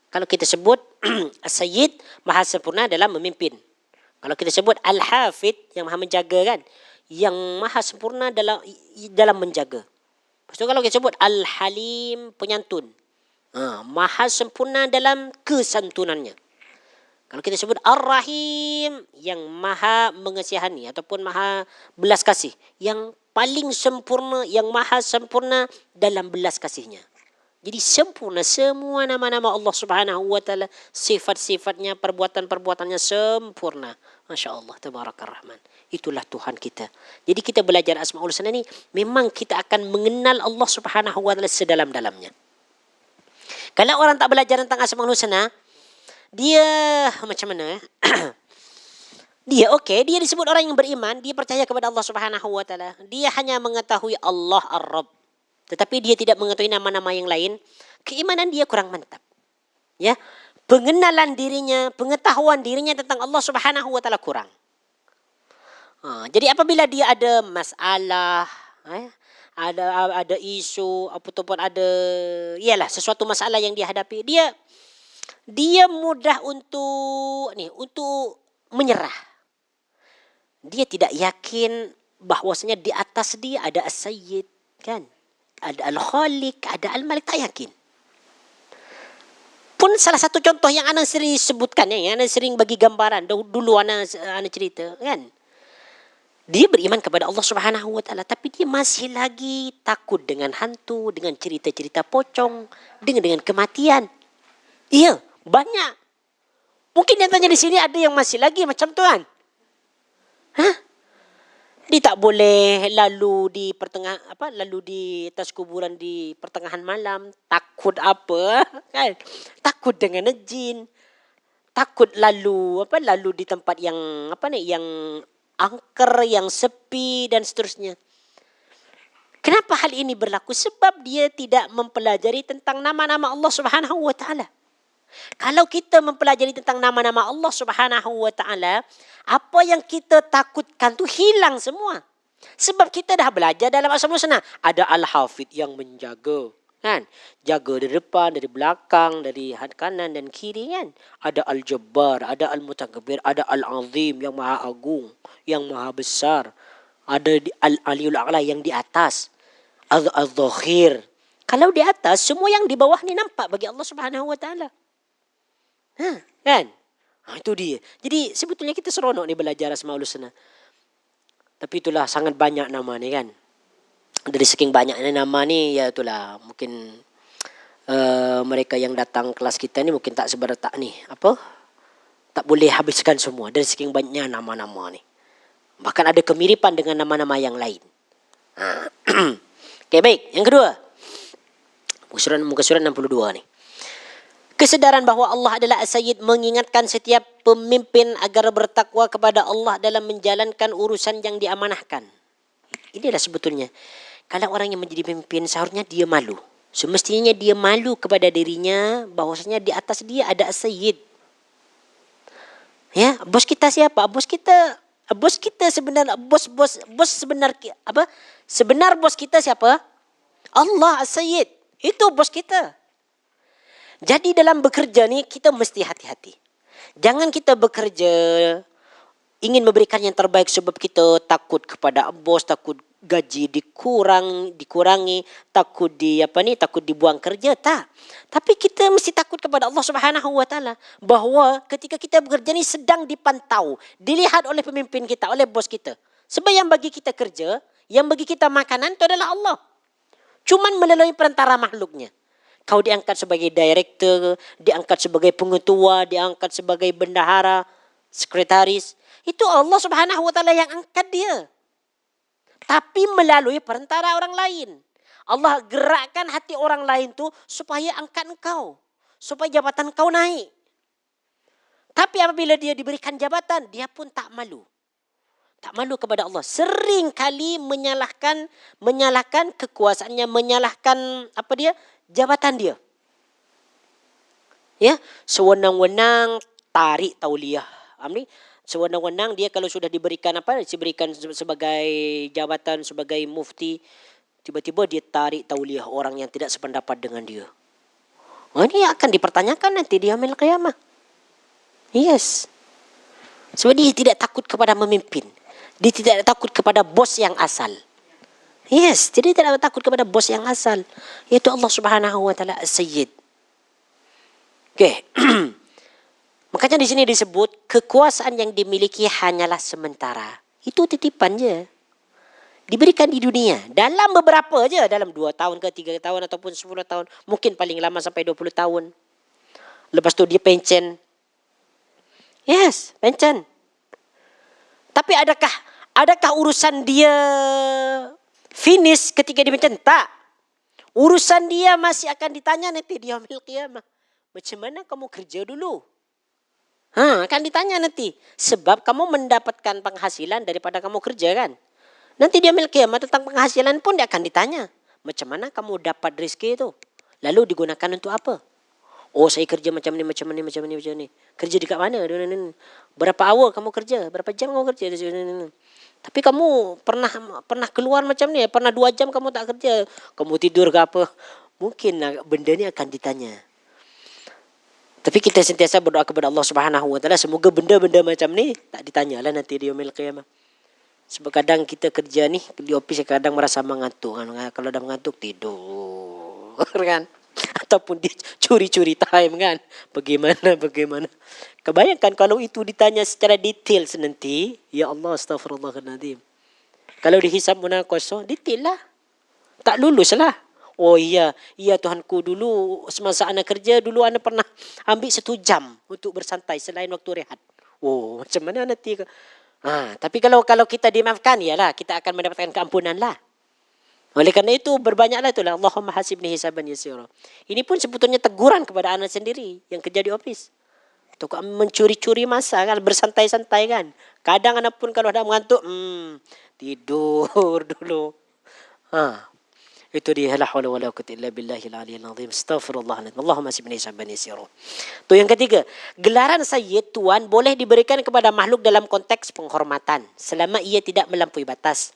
Kalau kita sebut As-Sayyid, maha sempurna dalam memimpin. Kalau kita sebut Al-Hafid, yang maha menjaga kan, yang maha sempurna dalam menjaga. Lepas tu kalau kita sebut Al-Halim, penyantun, maha sempurna dalam kesantunannya. Kalau kita sebut Ar-Rahim, yang maha mengasihani ataupun maha belas kasih, yang paling sempurna, yang maha sempurna dalam belas kasihnya. Jadi sempurna semua nama-nama Allah Subhanahu wa taala, sifat-sifatnya, perbuatan-perbuatannya sempurna. Masya Allah, Tabarakar Rahman. Itulah Tuhan kita. Jadi kita belajar Asmaul Husna ni, memang kita akan mengenal Allah Subhanahu wa taala sedalam-dalamnya. Kalau orang tak belajar tentang Asmaul Husna, dia macam mana? Dia dia disebut orang yang beriman, dia percaya kepada Allah Subhanahu wa taala. Dia hanya mengetahui Allah Ar-Rabb, tetapi dia tidak mengetahui nama-nama yang lain. Keimanan dia kurang mantap. Ya, pengenalan dirinya, pengetahuan dirinya tentang Allah Subhanahu wa taala kurang. Jadi apabila dia ada masalah, ada isu ataupun ada sesuatu masalah yang dia hadapi, dia mudah untuk menyerah. Dia tidak yakin bahwasanya di atas dia ada As-Sayyid, kan? Ada Al-Khaliq, ada Al-Malik, tak yakin. Pun salah satu contoh yang ana sering sebutkan, yang ana sering bagi gambaran dulu ana cerita, kan? Dia beriman kepada Allah Subhanahu wa taala, tapi dia masih lagi takut dengan hantu, dengan cerita-cerita pocong, dengan kematian. Iya, banyak. Mungkin yang tanya di sini ada yang masih lagi macam tu kan. Dia tak boleh lalu di lalu di atas kuburan di pertengahan malam, takut apa kan? Takut dengan jin, takut lalu di tempat yang yang angker, yang sepi dan seterusnya. Kenapa hal ini berlaku? Sebab dia tidak mempelajari tentang nama-nama Allah Subhanahu wa taala. Kalau kita mempelajari tentang nama-nama Allah Subhanahu wa taala, apa yang kita takutkan tu hilang semua. Sebab kita dah belajar dalam Asmaul Husna, ada Al-Hafidh yang menjaga, kan? Jaga dari depan, dari belakang, dari kanan dan kiri, kan? Ada Al-Jabbar, ada Al-Mutakabbir, ada Al-Azim yang maha agung, yang maha besar. Ada Al-Aliyul A'la yang di atas. Al-Zahir. Kalau di atas, semua yang di bawah ni nampak bagi Allah Subhanahu wa taala. Kan? Itu dia. Jadi sebetulnya kita seronok ni belajar Asmaul Husna. Tapi itulah sangat banyak nama ni kan. Dari saking banyaknya nama ni, ya itulah mungkin mereka yang datang kelas kita ni mungkin tak sebertak ni. Tak boleh habiskan semua dari saking banyaknya nama-nama ni. Bahkan ada kemiripan dengan nama-nama yang lain. Okey, baik. Yang kedua. Muka surat 62 ni. Kesedaran bahawa Allah adalah As-Sayyid mengingatkan setiap pemimpin agar bertakwa kepada Allah dalam menjalankan urusan yang diamanahkan. Inilah sebetulnya. Kalau orang yang menjadi pemimpin seharusnya dia malu. Semestinya dia malu kepada dirinya bahawasanya di atas dia ada As-Sayyid. Ya, bos kita siapa? Bos kita sebenarnya sebenar bos kita siapa? Allah As-Sayyid. Itu bos kita. Jadi dalam bekerja ni kita mesti hati-hati. Jangan kita bekerja ingin memberikan yang terbaik sebab kita takut kepada bos, takut gaji dikurangi, takut takut dibuang kerja, tak. Tapi kita mesti takut kepada Allah Subhanahu wa taala bahawa ketika kita bekerja ni sedang dipantau, dilihat oleh pemimpin kita, oleh bos kita. Sebab yang bagi kita kerja, yang bagi kita makanan itu adalah Allah. Cuman melalui perantara makhluknya. Kau diangkat sebagai director, diangkat sebagai pengetua, diangkat sebagai bendahara, sekretaris. Itu Allah Subhanahu wa taala yang angkat dia. Tapi melalui perantara orang lain. Allah gerakkan hati orang lain tu supaya angkat engkau. Supaya jabatan kau naik. Tapi apabila dia diberikan jabatan, dia pun tak malu. Tak malu kepada Allah. Sering kali menyalahkan kekuasaannya, menyalahkan jabatan dia. Ya, sewenang-wenang tarik tauliah. Sewenang-wenang dia kalau sudah diberikan sebagai jabatan, sebagai mufti, tiba-tiba dia tarik tauliah orang yang tidak sependapat dengan dia. Ini akan dipertanyakan nanti di yaumil qiyamah. Yes. Sebab dia tidak takut kepada memimpin. Dia tidak takut kepada bos yang asal. Yes, jadi tidak takut kepada bos yang asal, yaitu Allah Subhanahu wa taala As-Sayyid. Okey. Makanya di sini disebut kekuasaan yang dimiliki hanyalah sementara. Itu titipan je. Diberikan di dunia dalam beberapa je, dalam 2 tahun ke 3 tahun ataupun 10 tahun, mungkin paling lama sampai 20 tahun. Lepas tu dia pencen. Yes, pencen. Tapi adakah urusan dia finish ketika dia pencen? Tak. Urusan dia masih akan ditanya nanti di yaumil qiyamah. Macam mana kamu kerja dulu? Akan ditanya nanti. Sebab kamu mendapatkan penghasilan daripada kamu kerja kan? Nanti di yaumil qiyamah tentang penghasilan pun dia akan ditanya. Macam mana kamu dapat rezeki itu? Lalu digunakan untuk apa? Oh, saya kerja macam ni. Kerja dekat mana? Berapa hour kamu kerja? Berapa jam kamu kerja? Tapi kamu pernah keluar macam ni, pernah 2 jam kamu tak kerja, kamu tidur ke apa? Mungkin benda ni akan ditanya. Tapi kita sentiasa berdoa kepada Allah Subhanahu wa taala semoga benda-benda macam ni tak ditanyalah nanti di yaumil qiyamah. Sebab kadang kita kerja ni di office kadang merasa mengantuk kan. Kalau dah mengantuk tidur kan. Ataupun dia curi-curi time kan. Bagaimana. Kebayangkan kalau itu ditanya secara detail nanti. Ya Allah, astaghfirullahaladzim. Kalau dihisap mana kosong, detail lah. Tak lulus lah. Oh iya Tuhanku, dulu semasa anak kerja, dulu anak pernah ambil 1 jam untuk bersantai selain waktu rehat. Oh, macam mana nanti? Tapi kalau kita dimaafkan, yalah kita akan mendapatkan keampunan lah. Oleh karena itu berbanyaklah itulah Allahumma hasibni hisaban yasira. Ini pun sebetulnya teguran kepada anak sendiri yang kerja di office. Untuk mencuri-curi masa kan, bersantai-santai kan. Kadang anak pun kalau ada mengantuk, tidur dulu. Itu dia, la haula wala quwwata illa billahil aliyil azim. Astaghfirullah. Allahumma sibni hisaban yasira. Itu yang ketiga, gelaran sayyid tuan boleh diberikan kepada makhluk dalam konteks penghormatan selama ia tidak melampaui batas.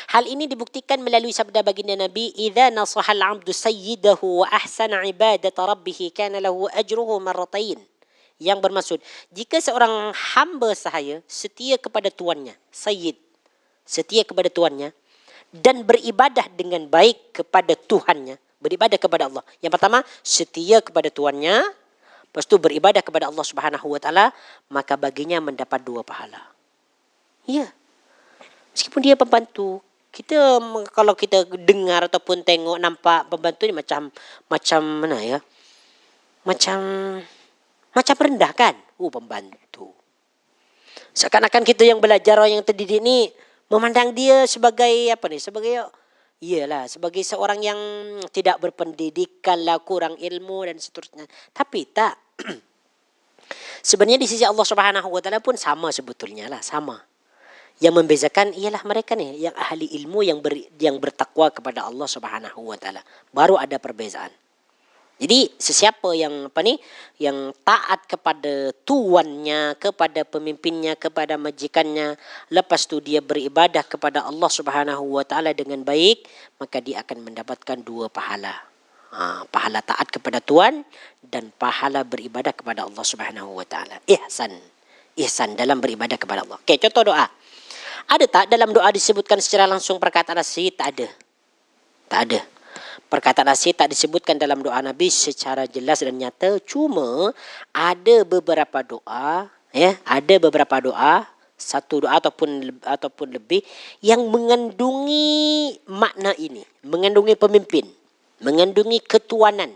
Hal ini dibuktikan melalui sabda baginda Nabi, "Idza nasaha al-'abdu sayyidahu wa ahsana 'ibadata rabbih kana lahu ajruhu marratain." Yang bermaksud, jika seorang hamba sahaya setia kepada tuannya, sayyid, setia kepada tuannya dan beribadah dengan baik kepada Tuhannya, beribadah kepada Allah. Yang pertama, setia kepada tuannya, lepas itu beribadah kepada Allah Subhanahu wa taala, maka baginya mendapat 2 pahala. Ya. Meskipun dia pembantu, kita kalau kita dengar ataupun tengok nampak pembantu ni macam mana ya? Macam rendah kan? Pembantu. Seakan-akan kita yang belajar, yang terdidik ni memandang dia sebagai sebagai seorang yang tidak berpendidikan lah, kurang ilmu dan seterusnya. Tapi tak. Sebenarnya di sisi Allah Subhanahu wa taala pun sama sebetulnya lah, sama. Yang membezakan ialah mereka ni yang ahli ilmu, yang bertakwa kepada Allah Subhanahu wa taala. Baru ada perbezaan. Jadi sesiapa yang yang taat kepada tuannya, kepada pemimpinnya, kepada majikannya, lepas tu dia beribadah kepada Allah Subhanahu wa taala dengan baik, maka dia akan mendapatkan 2 pahala. Pahala taat kepada tuan dan pahala beribadah kepada Allah Subhanahu wa taala. Ihsan dalam beribadah kepada Allah. Okey, contoh doa. Ada tak dalam doa disebutkan secara langsung perkataan sayyid? Tak ada. Perkataan sayyid tak disebutkan dalam doa Nabi secara jelas dan nyata. Cuma ada beberapa doa, satu doa ataupun lebih yang mengandungi makna ini, mengandungi pemimpin, mengandungi ketuanan,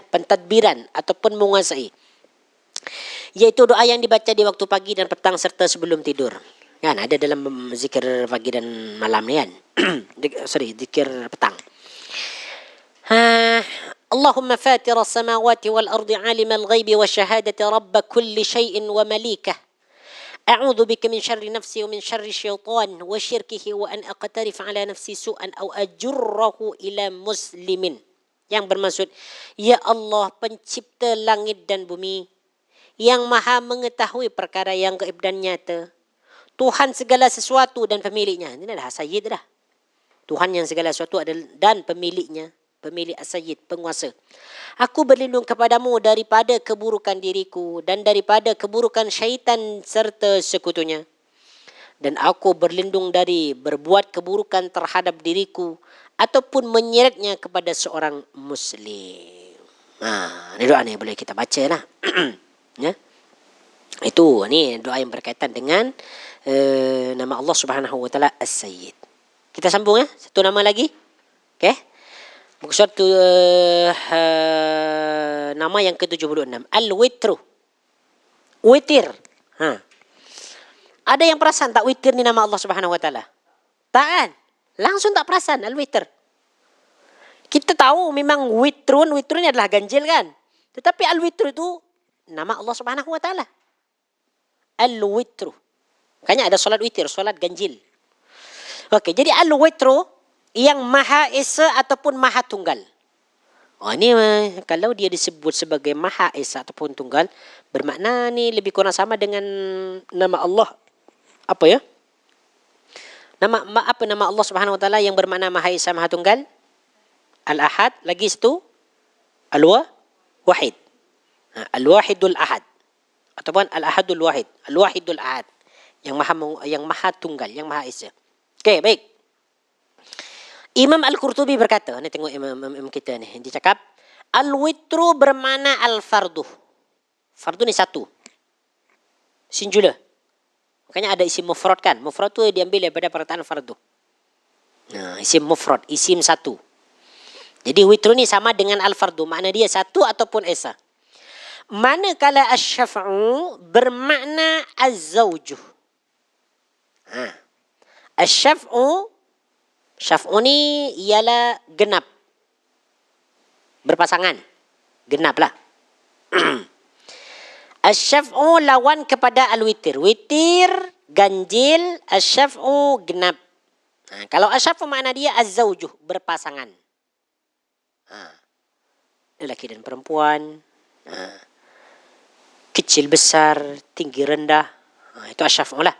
pentadbiran ataupun menguasai. Yaitu doa yang dibaca di waktu pagi dan petang serta sebelum tidur. Kan ada dalam zikir pagi dan malam ni kan. Zikir petang. Allahumma fatir as-samawati wal ardi alimal ghaibi wasyahadati rabb kulli syai'in wa malikah. A'udzu bika min syarri nafsi wa min syarri syaitan wa syirkihi wa an aqtarif ala nafsi su'an aw ajurrahu ila muslimin. Yang bermaksud, ya Allah pencipta langit dan bumi, yang maha mengetahui perkara yang gaib dan nyata, Tuhan segala sesuatu dan pemiliknya. Ini adalah sayyid dah. Tuhan yang segala sesuatu adalah dan pemiliknya. Pemilik as-sayyid, penguasa. Aku berlindung kepadamu daripada keburukan diriku dan daripada keburukan syaitan serta sekutunya. Dan aku berlindung dari berbuat keburukan terhadap diriku ataupun menyeretnya kepada seorang muslim. Ini doa ni boleh kita baca lah. Ya. Itu ni doa yang berkaitan dengan nama Allah Subhanahu wa taala As-Sayyid. Kita sambung satu nama lagi. Okey. Suatu nama yang ke-76, Al-Witru. Witir. Ada yang perasan tak witir ni nama Allah Subhanahu wa taala? Tak kan? Langsung tak perasan Al-Witr. Kita tahu memang witrun ni adalah ganjil kan? Tetapi Al-Witr itu nama Allah Subhanahu wa taala. Al-Witru. Makanya ada solat witir, solat ganjil. Okey, jadi Al-Witru yang Maha Esa ataupun Maha Tunggal. Ini kalau dia disebut sebagai Maha Esa ataupun Tunggal, bermakna ni lebih kurang sama dengan nama Allah. Apa ya? Nama Allah Subhanahu wa taala yang bermakna Maha Esa Maha Tunggal? Al-Ahad, lagi itu Al-Wahid. Al-Wahidul Ahad ataupun Al-Ahadul Wahid. Al-Wahidul Ahad yang Maha Tunggal, yang Maha Esa. Okey, baik. Imam Al-Qurtubi berkata, ni tengok imam kita ni, dia cakap Al-Witru bermakna Al-Fardu. Fardu ni satu, singular. Makanya ada isim mufrad kan. Mufrad tu diambil daripada perkataan fardu. Isim mufrad, isim satu. Jadi witru ni sama dengan Al-Fardu, makna dia satu ataupun esa. Manakala asyaf'u bermakna az-zawjuh. Asyaf'u, syaf'u ni ialah genap. Berpasangan. Genap lah. Asyaf'u lawan kepada al-witir. Witir, ganjil, asyaf'u genap. Kalau asyaf'u makna dia az-zawjuh, berpasangan. Lelaki dan perempuan. Kecil besar, tinggi rendah. Itu asyaf'u lah.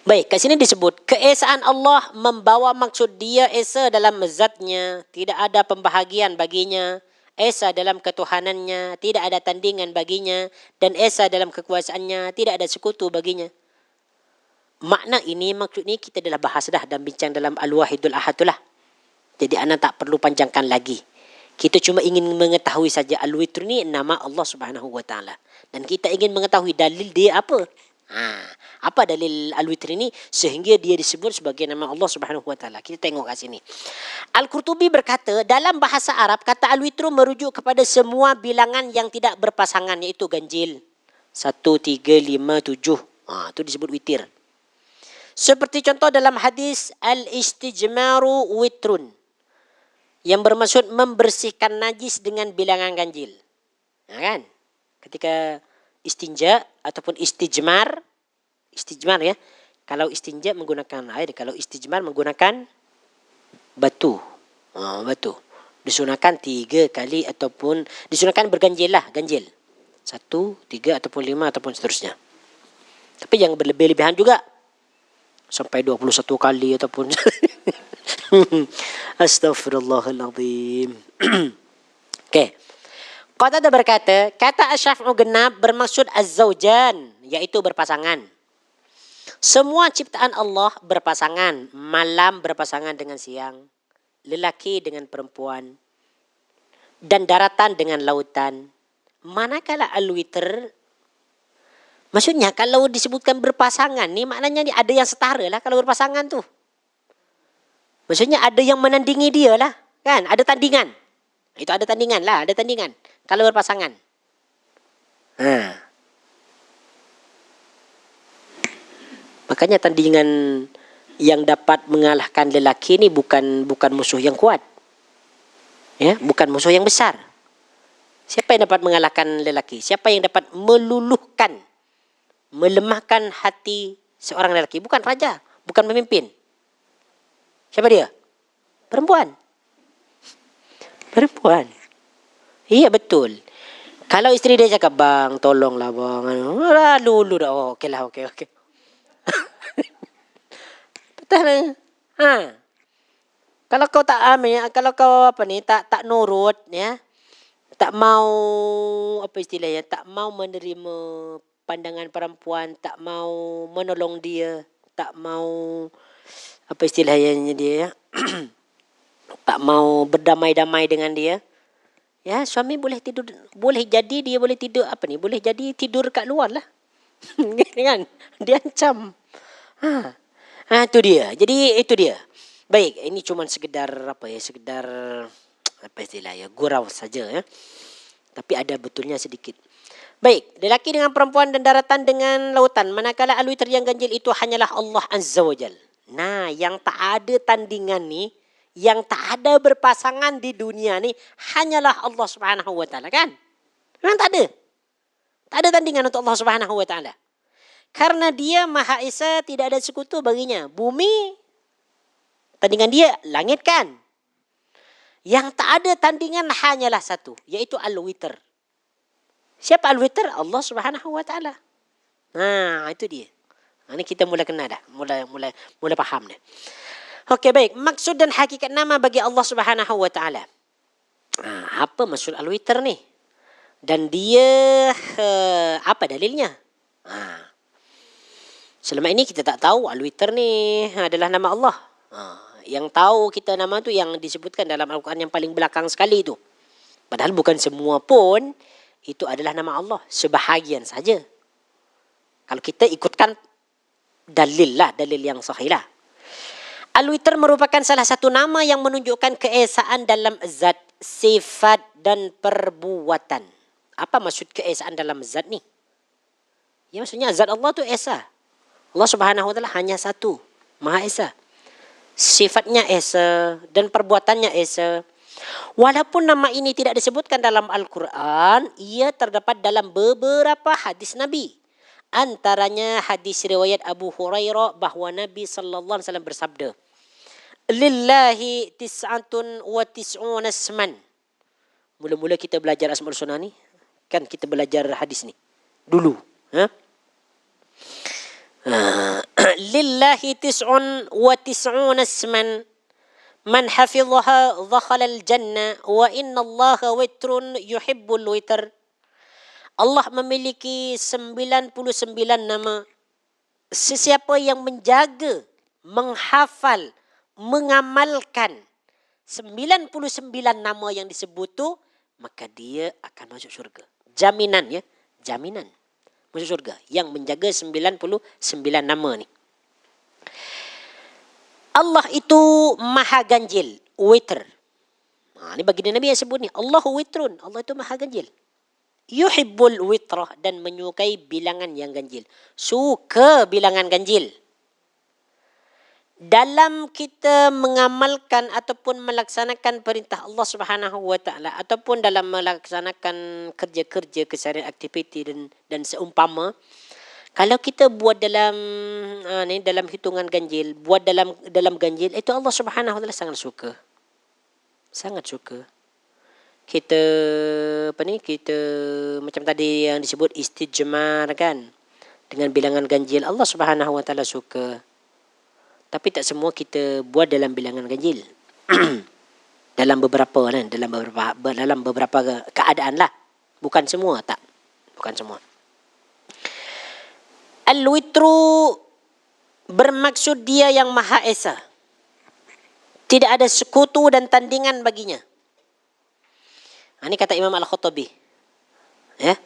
Baik, kat sini disebut keesaan Allah membawa maksud dia esa dalam zatnya, tidak ada pembahagian baginya, esa dalam ketuhanannya, tidak ada tandingan baginya, dan esa dalam kekuasaannya, tidak ada sekutu baginya. Makna ini, maksud ini kita dah bahas dah dan bincang dalam Al-Wahidul Ahad tu lah. Jadi anak tak perlu panjangkan lagi. Kita cuma ingin mengetahui saja Al-Witr ni nama Allah Subhanahu Wa Taala, dan kita ingin mengetahui dalil dia apa. Apa dalil Al-Witr ini sehingga dia disebut sebagai nama Allah Subhanahu Wa Taala? Kita tengok kat sini. Al-Qurtubi berkata, dalam bahasa Arab kata Al-Witr merujuk kepada semua bilangan yang tidak berpasangan, iaitu ganjil. 1, 3, 5, 7. Itu disebut witir. Seperti contoh dalam hadis al-istijmaru witrun, yang bermaksud membersihkan najis dengan bilangan ganjil. Kan? Ketika istinja ataupun istijmar ya. Kalau istinja menggunakan air, kalau istijmar menggunakan batu. Batu. Disunahkan 3 kali ataupun disunahkan berganjil lah, ganjil. 1, 3 ataupun 5 ataupun seterusnya. Tapi jangan berlebih-lebihan juga. Sampai 21 kali ataupun Astaghfirullahaladzim. Okey. Qatadah berkata, kata asyaf'u genap bermaksud az-zawjan, iaitu berpasangan. Semua ciptaan Allah berpasangan. Malam berpasangan dengan siang, lelaki dengan perempuan, dan daratan dengan lautan. Manakala al-witr, maksudnya kalau disebutkan berpasangan ni, maknanya ada yang setara lah kalau berpasangan tu. Maksudnya ada yang menandingi dia lah. Kan? Ada tandingan. Itu ada tandingan lah. Ada tandingan. Kalau berpasangan. Makanya tandingan yang dapat mengalahkan lelaki ni bukan musuh yang kuat. Ya, bukan musuh yang besar. Siapa yang dapat mengalahkan lelaki? Siapa yang dapat meluluhkan, melemahkan hati seorang lelaki? Bukan raja, bukan pemimpin. Siapa dia? Perempuan. Perempuan. Iya betul. Kalau isteri dia cakap, bang, tolonglah bang. Lulu dah. Oh, okey lah, okey. Betul. Kalau kau tak ambil, kalau kau tak nurut, ya, tak mau apa istilahnya, tak mau menerima pandangan perempuan, tak mau menolong dia, tak mau apa istilahnya dia, tak mau berdamai-damai dengan dia. Ya, suami boleh tidur, boleh jadi dia boleh tidur boleh jadi tidur kat luar lah. Kan? Dia ancam. Itu dia. Jadi itu dia. Baik, ini cuma sekedar sekedar istilahnya, gurau saja ya. Tapi ada betulnya sedikit. Baik, lelaki dengan perempuan dan daratan dengan lautan. Manakala al-witr yang ganjil itu hanyalah Allah Azza wa Jal. Nah, yang tak ada tandingan ni, yang tak ada berpasangan di dunia ni, hanyalah Allah Subhanahu Wa Taala, kan? Memang tak ada. Tak ada tandingan untuk Allah Subhanahu Wa Taala. Karena dia Maha Esa, tidak ada sekutu baginya. Bumi, tandingan dia langit, kan? Yang tak ada tandingan hanyalah satu, yaitu al-witr. Siapa al-witr? Allah Subhanahu Wa Taala. Nah, itu dia. Ini kita mula kenal dah. Mula faham dah. Okey, baik. Maksud dan hakikat nama bagi Allah Subhanahu Wa Taala. Apa maksud al-witr ni? Dan dia apa dalilnya? Selama ini kita tak tahu al-witr ni adalah nama Allah. Yang tahu kita nama tu yang disebutkan dalam Al-Quran yang paling belakang sekali tu. Padahal bukan semua pun itu adalah nama Allah. Sebahagian saja. Kalau kita ikutkan dalil yang sahih lah. Al-witr merupakan salah satu nama yang menunjukkan keesaan dalam zat, sifat dan perbuatan. Apa maksud keesaan dalam zat ni? Ya maksudnya zat Allah tu esa. Allah Subhanahu wa taala hanya satu, Maha Esa. Sifatnya esa dan perbuatannya esa. Walaupun nama ini tidak disebutkan dalam Al-Quran, ia terdapat dalam beberapa hadis Nabi. Antaranya hadis riwayat Abu Hurairah bahawa Nabi sallallahu alaihi wasallam bersabda, "Lillahi tis'atun wa tis'una isman." Mula-mula kita belajar Asmaul Husna ni, kan kita belajar hadis ni dulu, Lillahi tis'un wa tis'una isman man hafidhaha dakhala al-jannah wa inna Allaha witrun yuhibbul witr. Allah memiliki 99 nama. Sesiapa yang menjaga, menghafal, mengamalkan 99 nama yang disebut tu, maka dia akan masuk syurga. Jaminan ya, jaminan masuk syurga yang menjaga 99 nama ni. Allah itu maha ganjil, witr. Ini baginda Nabi yang sebut ni, Allahu witrun, Allah itu maha ganjil. Yuhibbul witrah, dan menyukai bilangan yang ganjil. Suka bilangan ganjil. Dalam kita mengamalkan ataupun melaksanakan perintah Allah Subhanahu wa taala ataupun dalam melaksanakan kerja-kerja keseharian, aktiviti dan seumpama, kalau kita buat dalam dalam hitungan ganjil, buat dalam ganjil, itu Allah Subhanahu wa taala sangat suka. Sangat suka. Kita kita macam tadi yang disebut istijmar kan, dengan bilangan ganjil, Allah Subhanahu wa taala suka. Tapi tak semua kita buat dalam bilangan ganjil. dalam beberapa keadaan lah. Bukan semua, tak. Bukan semua. Al-witru bermaksud dia yang Maha Esa. Tidak ada sekutu dan tandingan baginya. Ini kata Imam Al-Khattabi. Ya.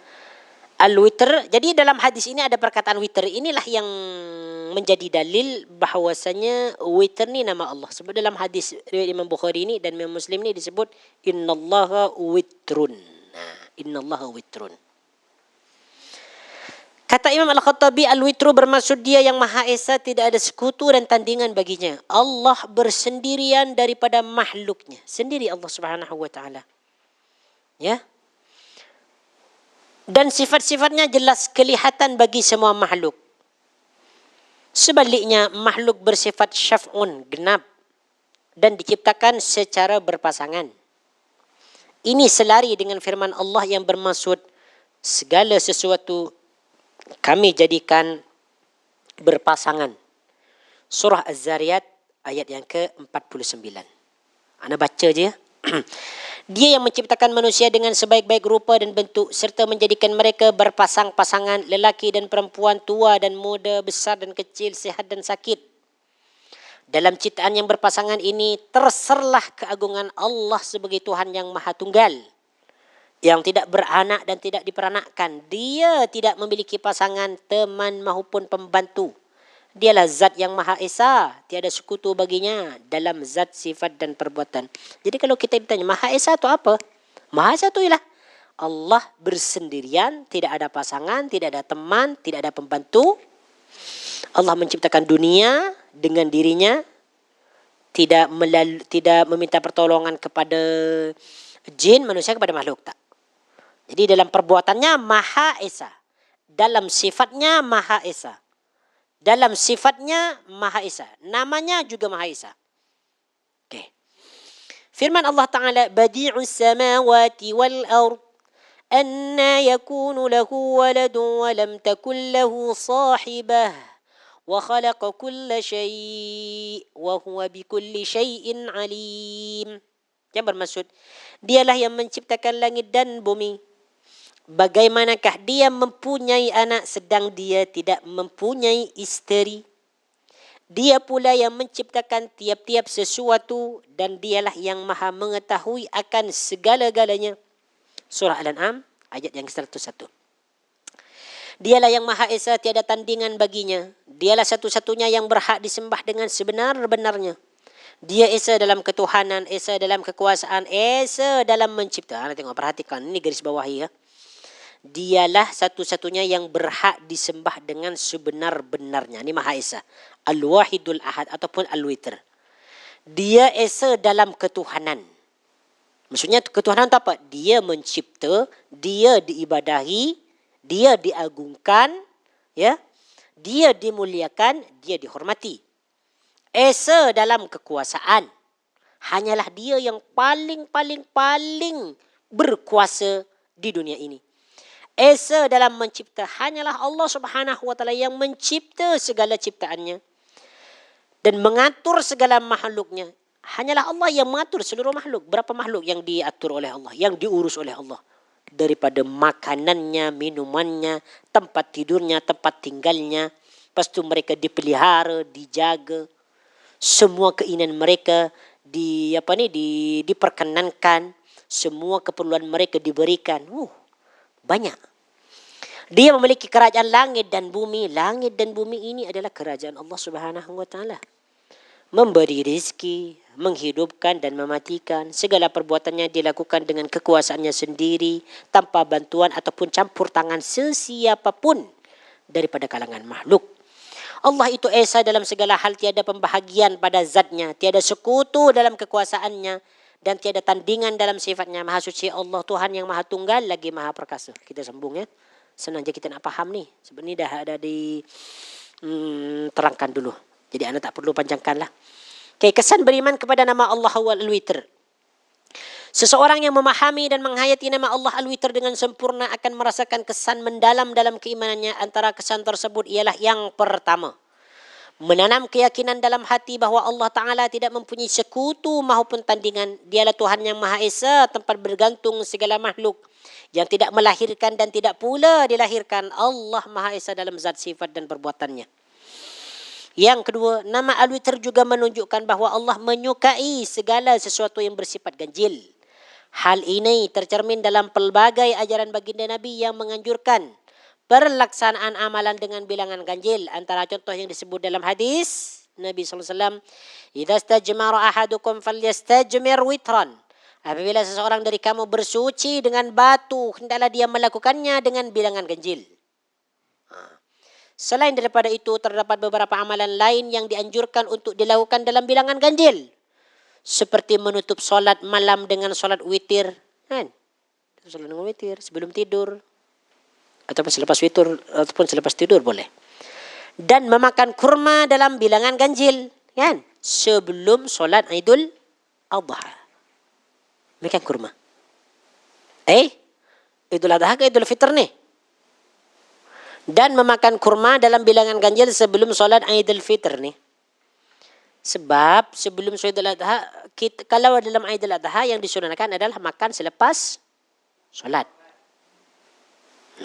Al-witr, jadi dalam hadis ini ada perkataan witr. Inilah yang menjadi dalil bahawasanya witr ni nama Allah. Sebab dalam hadis riwayat Imam Bukhari ni dan Imam Muslim ni disebut innallaha witrun. Innallaha witrun. Kata Imam Al-Khattabi, al-witru bermaksud dia yang Maha Esa, tidak ada sekutu dan tandingan baginya. Allah bersendirian daripada makhluknya. Sendiri Allah Subhanahu wa taala. Ya. Dan sifat-sifatnya jelas kelihatan bagi semua makhluk. Sebaliknya, makhluk bersifat syaf'un, genap, dan diciptakan secara berpasangan. Ini selari dengan firman Allah yang bermaksud segala sesuatu kami jadikan berpasangan. Surah Az-Zariyat ayat yang ke-49. Anda baca je ya. Dia yang menciptakan manusia dengan sebaik-baik rupa dan bentuk serta menjadikan mereka berpasang-pasangan, lelaki dan perempuan, tua dan muda, besar dan kecil, sihat dan sakit. Dalam ciptaan yang berpasangan ini terserlah keagungan Allah sebagai Tuhan yang Maha Tunggal, yang tidak beranak dan tidak diperanakkan. Dia tidak memiliki pasangan, teman maupun pembantu. Dialah zat yang Maha Esa, tiada sekutu baginya dalam zat, sifat dan perbuatan. Jadi kalau kita ditanya Maha Esa itu apa? Maha Esa itu ialah Allah bersendirian, tidak ada pasangan, tidak ada teman, tidak ada pembantu. Allah menciptakan dunia dengan dirinya, tidak meminta pertolongan kepada jin, manusia, kepada makhluk, tak. Jadi dalam perbuatannya Maha Esa, dalam sifatnya Maha Esa. Dalam sifatnya Maha Esa, namanya juga Maha Esa. Okay. Firman Allah Ta'ala, Badi'us samawati wal ard, anna yakunu lahu waladun wa lam takun lahu sahibah, wa khalaqa kulla syai' wa huwa bikulli syai'in alim. Yang bermaksud, dialah yang menciptakan langit dan bumi. Bagaimanakah dia mempunyai anak sedang dia tidak mempunyai isteri? Dia pula yang menciptakan tiap-tiap sesuatu dan dialah yang maha mengetahui akan segala-galanya. Surah Al-An'am ayat yang 101. Dialah yang Maha Esa, tiada tandingan baginya. Dialah satu-satunya yang berhak disembah dengan sebenar-benarnya. Dia Esa dalam ketuhanan, Esa dalam kekuasaan, Esa dalam mencipta. Anda tengok, perhatikan, ini garis bawahi ya. Dialah satu-satunya yang berhak disembah dengan sebenar-benarnya. Ini Maha Esa. Al-Wahidul Ahad ataupun Al-Witr. Dia esa dalam ketuhanan. Maksudnya ketuhanan itu apa? Dia mencipta, dia diibadahi, dia diagungkan, ya. Dia dimuliakan, dia dihormati. Esa dalam kekuasaan. Hanyalah dia yang paling berkuasa di dunia ini. Esa dalam mencipta, hanyalah Allah Subhanahu wa taala yang mencipta segala ciptaannya dan mengatur segala makhluknya. Hanyalah Allah yang mengatur seluruh makhluk. Berapa makhluk yang diatur oleh Allah, yang diurus oleh Allah? Daripada makanannya, minumannya, tempat tidurnya, tempat tinggalnya. Lepas itu mereka dipelihara, dijaga. Semua keinginan mereka diperkenankan. Semua keperluan mereka diberikan. Banyak. Dia memiliki kerajaan langit dan bumi. Langit dan bumi ini adalah kerajaan Allah Subhanahu wa taala. Memberi rezeki, menghidupkan dan mematikan. Segala perbuatannya dilakukan dengan kekuasaannya sendiri, tanpa bantuan ataupun campur tangan sesiapapun daripada kalangan makhluk. Allah itu esa dalam segala hal, tiada pembahagian pada zatnya, tiada sekutu dalam kekuasaannya, dan tiada tandingan dalam sifatnya. Maha suci Allah, Tuhan yang maha tunggal lagi maha perkasa. Kita sambung ya. Senang je kita nak faham ni. Sebenarnya dah ada terangkan dulu. Jadi anda tak perlu panjangkan lah. Okay, kesan beriman kepada nama Allah Al-Witr. Seseorang yang memahami dan menghayati nama Allah Al-Witr dengan sempurna akan merasakan kesan mendalam dalam keimanannya. Antara kesan tersebut ialah yang pertama, menanam keyakinan dalam hati bahawa Allah Ta'ala tidak mempunyai sekutu maupun tandingan. Dialah Tuhan yang Maha Esa, tempat bergantung segala makhluk, yang tidak melahirkan dan tidak pula dilahirkan. Allah Maha Esa dalam zat, sifat dan perbuatannya. Yang kedua, nama Al-Witr juga menunjukkan bahawa Allah menyukai segala sesuatu yang bersifat ganjil. Hal ini tercermin dalam pelbagai ajaran baginda Nabi yang menganjurkan pelaksanaan amalan dengan bilangan ganjil. Antara contoh yang disebut dalam hadis Nabi SAW, "Idza istajmara ahadukum falyastajmir witran." Apabila seseorang dari kamu bersuci dengan batu, hendaklah dia melakukannya dengan bilangan ganjil. Selain daripada itu, terdapat beberapa amalan lain yang dianjurkan untuk dilakukan dalam bilangan ganjil. Seperti menutup solat malam dengan solat witir. Kan? Solat dengan witir sebelum tidur. Ataupun selepas witir, ataupun selepas tidur boleh. Dan memakan kurma dalam bilangan ganjil. Kan? Sebelum solat Idul Adha. Makan kurma. Idul Adha ke Idul Fitr ni? Dan memakan kurma dalam bilangan ganjil sebelum solat Idul Fitr ni. Sebab sebelum solat Idul Adha, kalau dalam Idul Adha yang disunahkan adalah makan selepas solat.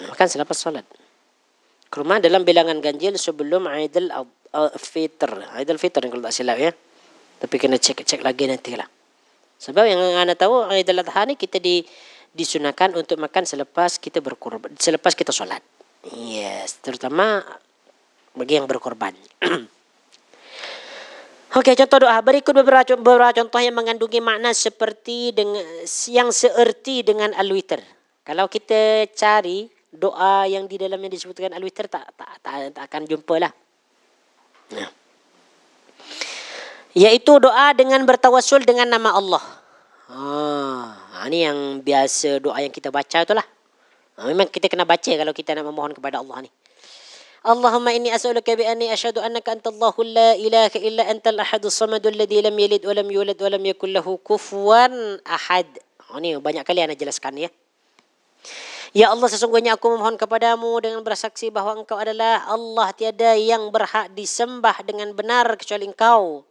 Makan selepas solat. Kurma dalam bilangan ganjil sebelum Idul Fitr. Idul Fitr kalau tak silap ya. Tapi kena cek lagi nanti lah. Sebab yang anda tahu Idul Adha ni kita disunahkan untuk makan selepas kita berkurban, selepas kita solat. Yes, terutama bagi yang berkorban. Okey, contoh doa. Berikut beberapa contoh yang mengandungi makna seperti yang seerti dengan Al-Witr. Kalau kita cari doa yang di dalamnya disebutkan Al-Witr, tak akan jumpa lah. Yaitu doa dengan bertawassul dengan nama Allah. Ini yang biasa doa yang kita baca itulah. Memang kita kena baca kalau kita nak memohon kepada Allah ni. Allahumma inni as'aluka bi anni asyhadu annaka antallahu la ilaha illa antal ahadus samadul ladzi lam yalid wa lam yulad wa lam yakul lahu kufuwan ahad. Ini banyak kali ana jelaskan ya. Ya Allah, sesungguhnya aku memohon kepadamu dengan bersaksi bahawa engkau adalah Allah, tiada yang berhak disembah dengan benar kecuali engkau,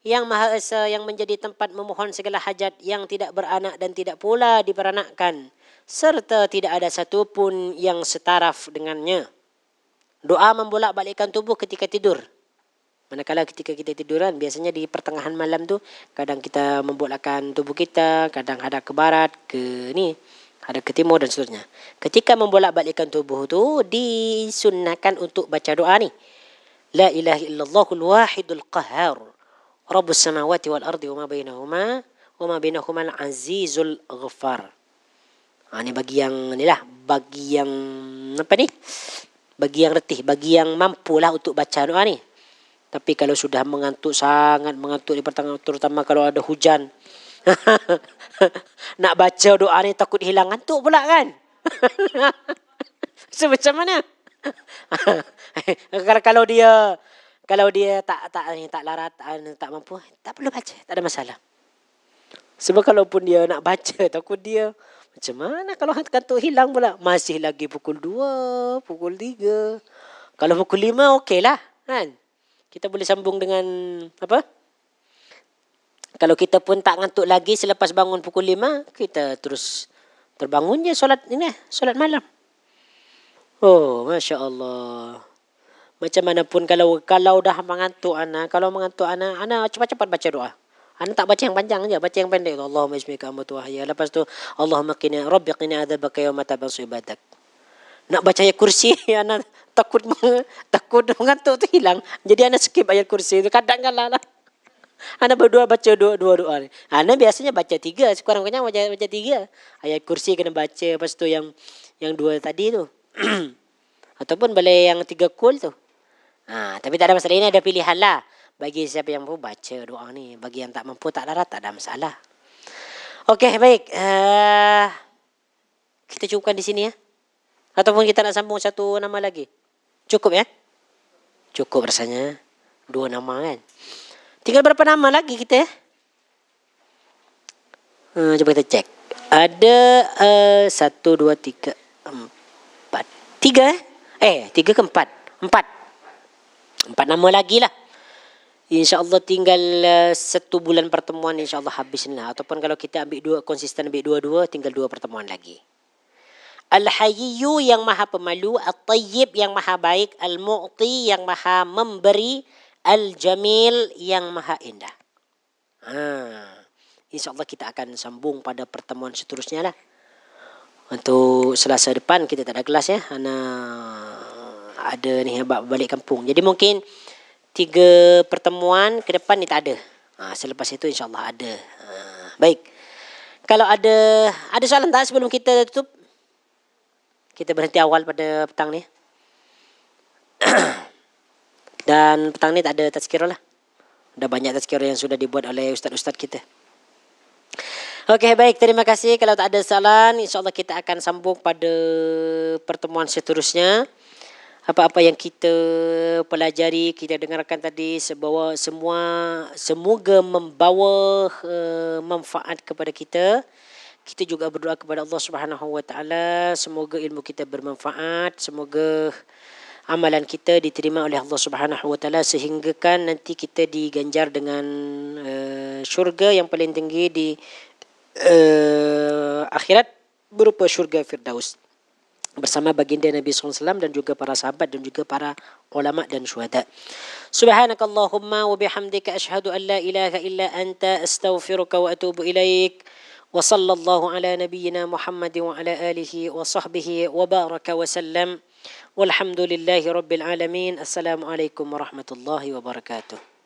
yang Maha Esa, yang menjadi tempat memohon segala hajat, yang tidak beranak dan tidak pula diperanakkan, serta tidak ada satu pun yang setaraf dengannya. Doa membolak-balikkan tubuh ketika tidur. Manakala ketika kita tiduran, biasanya di pertengahan malam tu, kadang kita membolakkan tubuh kita, kadang hadap ke barat, hadap ke timur dan seterusnya. Ketika membolak-balikkan tubuh tu, disunnahkan untuk baca doa ni. La ilaha illallahul wahidul qahhar, Rabbus samawati wal ardi wa ma bainahuma al-azizul ghaffar. Ni bagi yang ni lah, bagi yang apa ni? Bagi yang letih, bagi yang mampulah untuk baca doa ni. Tapi kalau sudah mengantuk, sangat mengantuk di pertengahan, terutama kalau ada hujan, nak baca doa ni takut hilang ngantuk pula kan? So macam mana? kalau dia tak larat, tak mampu, tak perlu baca, tak ada masalah. Sebab kalaupun dia nak baca, takut dia macam mana kalau kantuk hilang pula. Masih lagi pukul 2, pukul 3. Kalau pukul 5 okey lah kan. Kita boleh sambung dengan apa? Kalau kita pun tak ngantuk lagi selepas bangun pukul 5, kita terus terbangun je solat malam. Oh, Masya Allah. Macam mana pun kalau dah mengantuk anak, anak cepat-cepat baca doa. Anak tak baca yang panjang aja, baca yang pendek. Allahumma ismika amwatu wahya. Lepas tu Allahumma qini rabbi qini adzabaka yauma tabasu ibadak. Nak baca ayat kursi, anak takut mengantuk tu hilang. Jadi anak skip ayat kursi tu kadang-kadang lah. Anak berdua baca dua doa ni. Anak biasanya baca 3, sekurang-kurangnya baca 3. Ayat kursi kena baca, lepas tu yang 2 tadi tu. Ataupun boleh yang 3 kul tu. Tapi tak ada masalah, ini ada pilihan lah. Bagi siapa yang mampu baca doa ni. Bagi yang tak mampu, tak larat, tak ada masalah. Okey, baik. Kita cukupkan di sini ya. Ataupun kita nak sambung satu nama lagi. Cukup ya? Cukup rasanya. 2 nama kan. Tinggal berapa nama lagi kita ya? Coba kita cek. Ada 1, 2, 3, 4. 3 3 ke 4? 4 nama lagi lah. InsyaAllah tinggal 1 bulan pertemuan insyaAllah habis lah. Ataupun kalau kita ambil 2, konsisten ambil 2-2, tinggal 2 pertemuan lagi. Al-Hayyu yang maha pemalu, At-Tayyib yang maha baik, Al-Mu'ti yang maha memberi, Al-Jamil yang maha indah. InsyaAllah kita akan sambung pada pertemuan seterusnya lah. Untuk Selasa depan kita tak ada kelas ya. Ada ni balik kampung. Jadi mungkin 3 pertemuan ke depan ni tak ada. Selepas itu insyaAllah ada. Baik. Kalau ada soalan tak sebelum kita tutup? Kita berhenti awal pada petang ni. Dan petang ni tak ada tazkirah lah. Dah banyak tazkirah yang sudah dibuat oleh ustaz-ustaz kita. Okey, baik. Terima kasih. Kalau tak ada soalan, insyaAllah kita akan sambung pada pertemuan seterusnya. Apa-apa yang kita pelajari, kita dengarkan tadi, semoga membawa manfaat kepada kita. Kita juga berdoa kepada Allah Subhanahu Wa Taala, semoga ilmu kita bermanfaat, semoga amalan kita diterima oleh Allah Subhanahu Wa Taala sehingga kan nanti kita diganjar dengan syurga yang paling tinggi di akhirat berupa syurga Firdaus. Bersama baginda Nabi SAW dan juga para sahabat dan juga para ulama dan syuhada. Subhanakallahumma wa bihamdika asyhadu an la ilaha illa anta astaghfiruka wa atubu ilaik. Wa sallallahu ala nabiyyina Muhammad wa ala alihi wa sahbihi wa baraka wa sallam. Walhamdulillahi rabbil alamin. Assalamualaikum warahmatullahi wabarakatuh.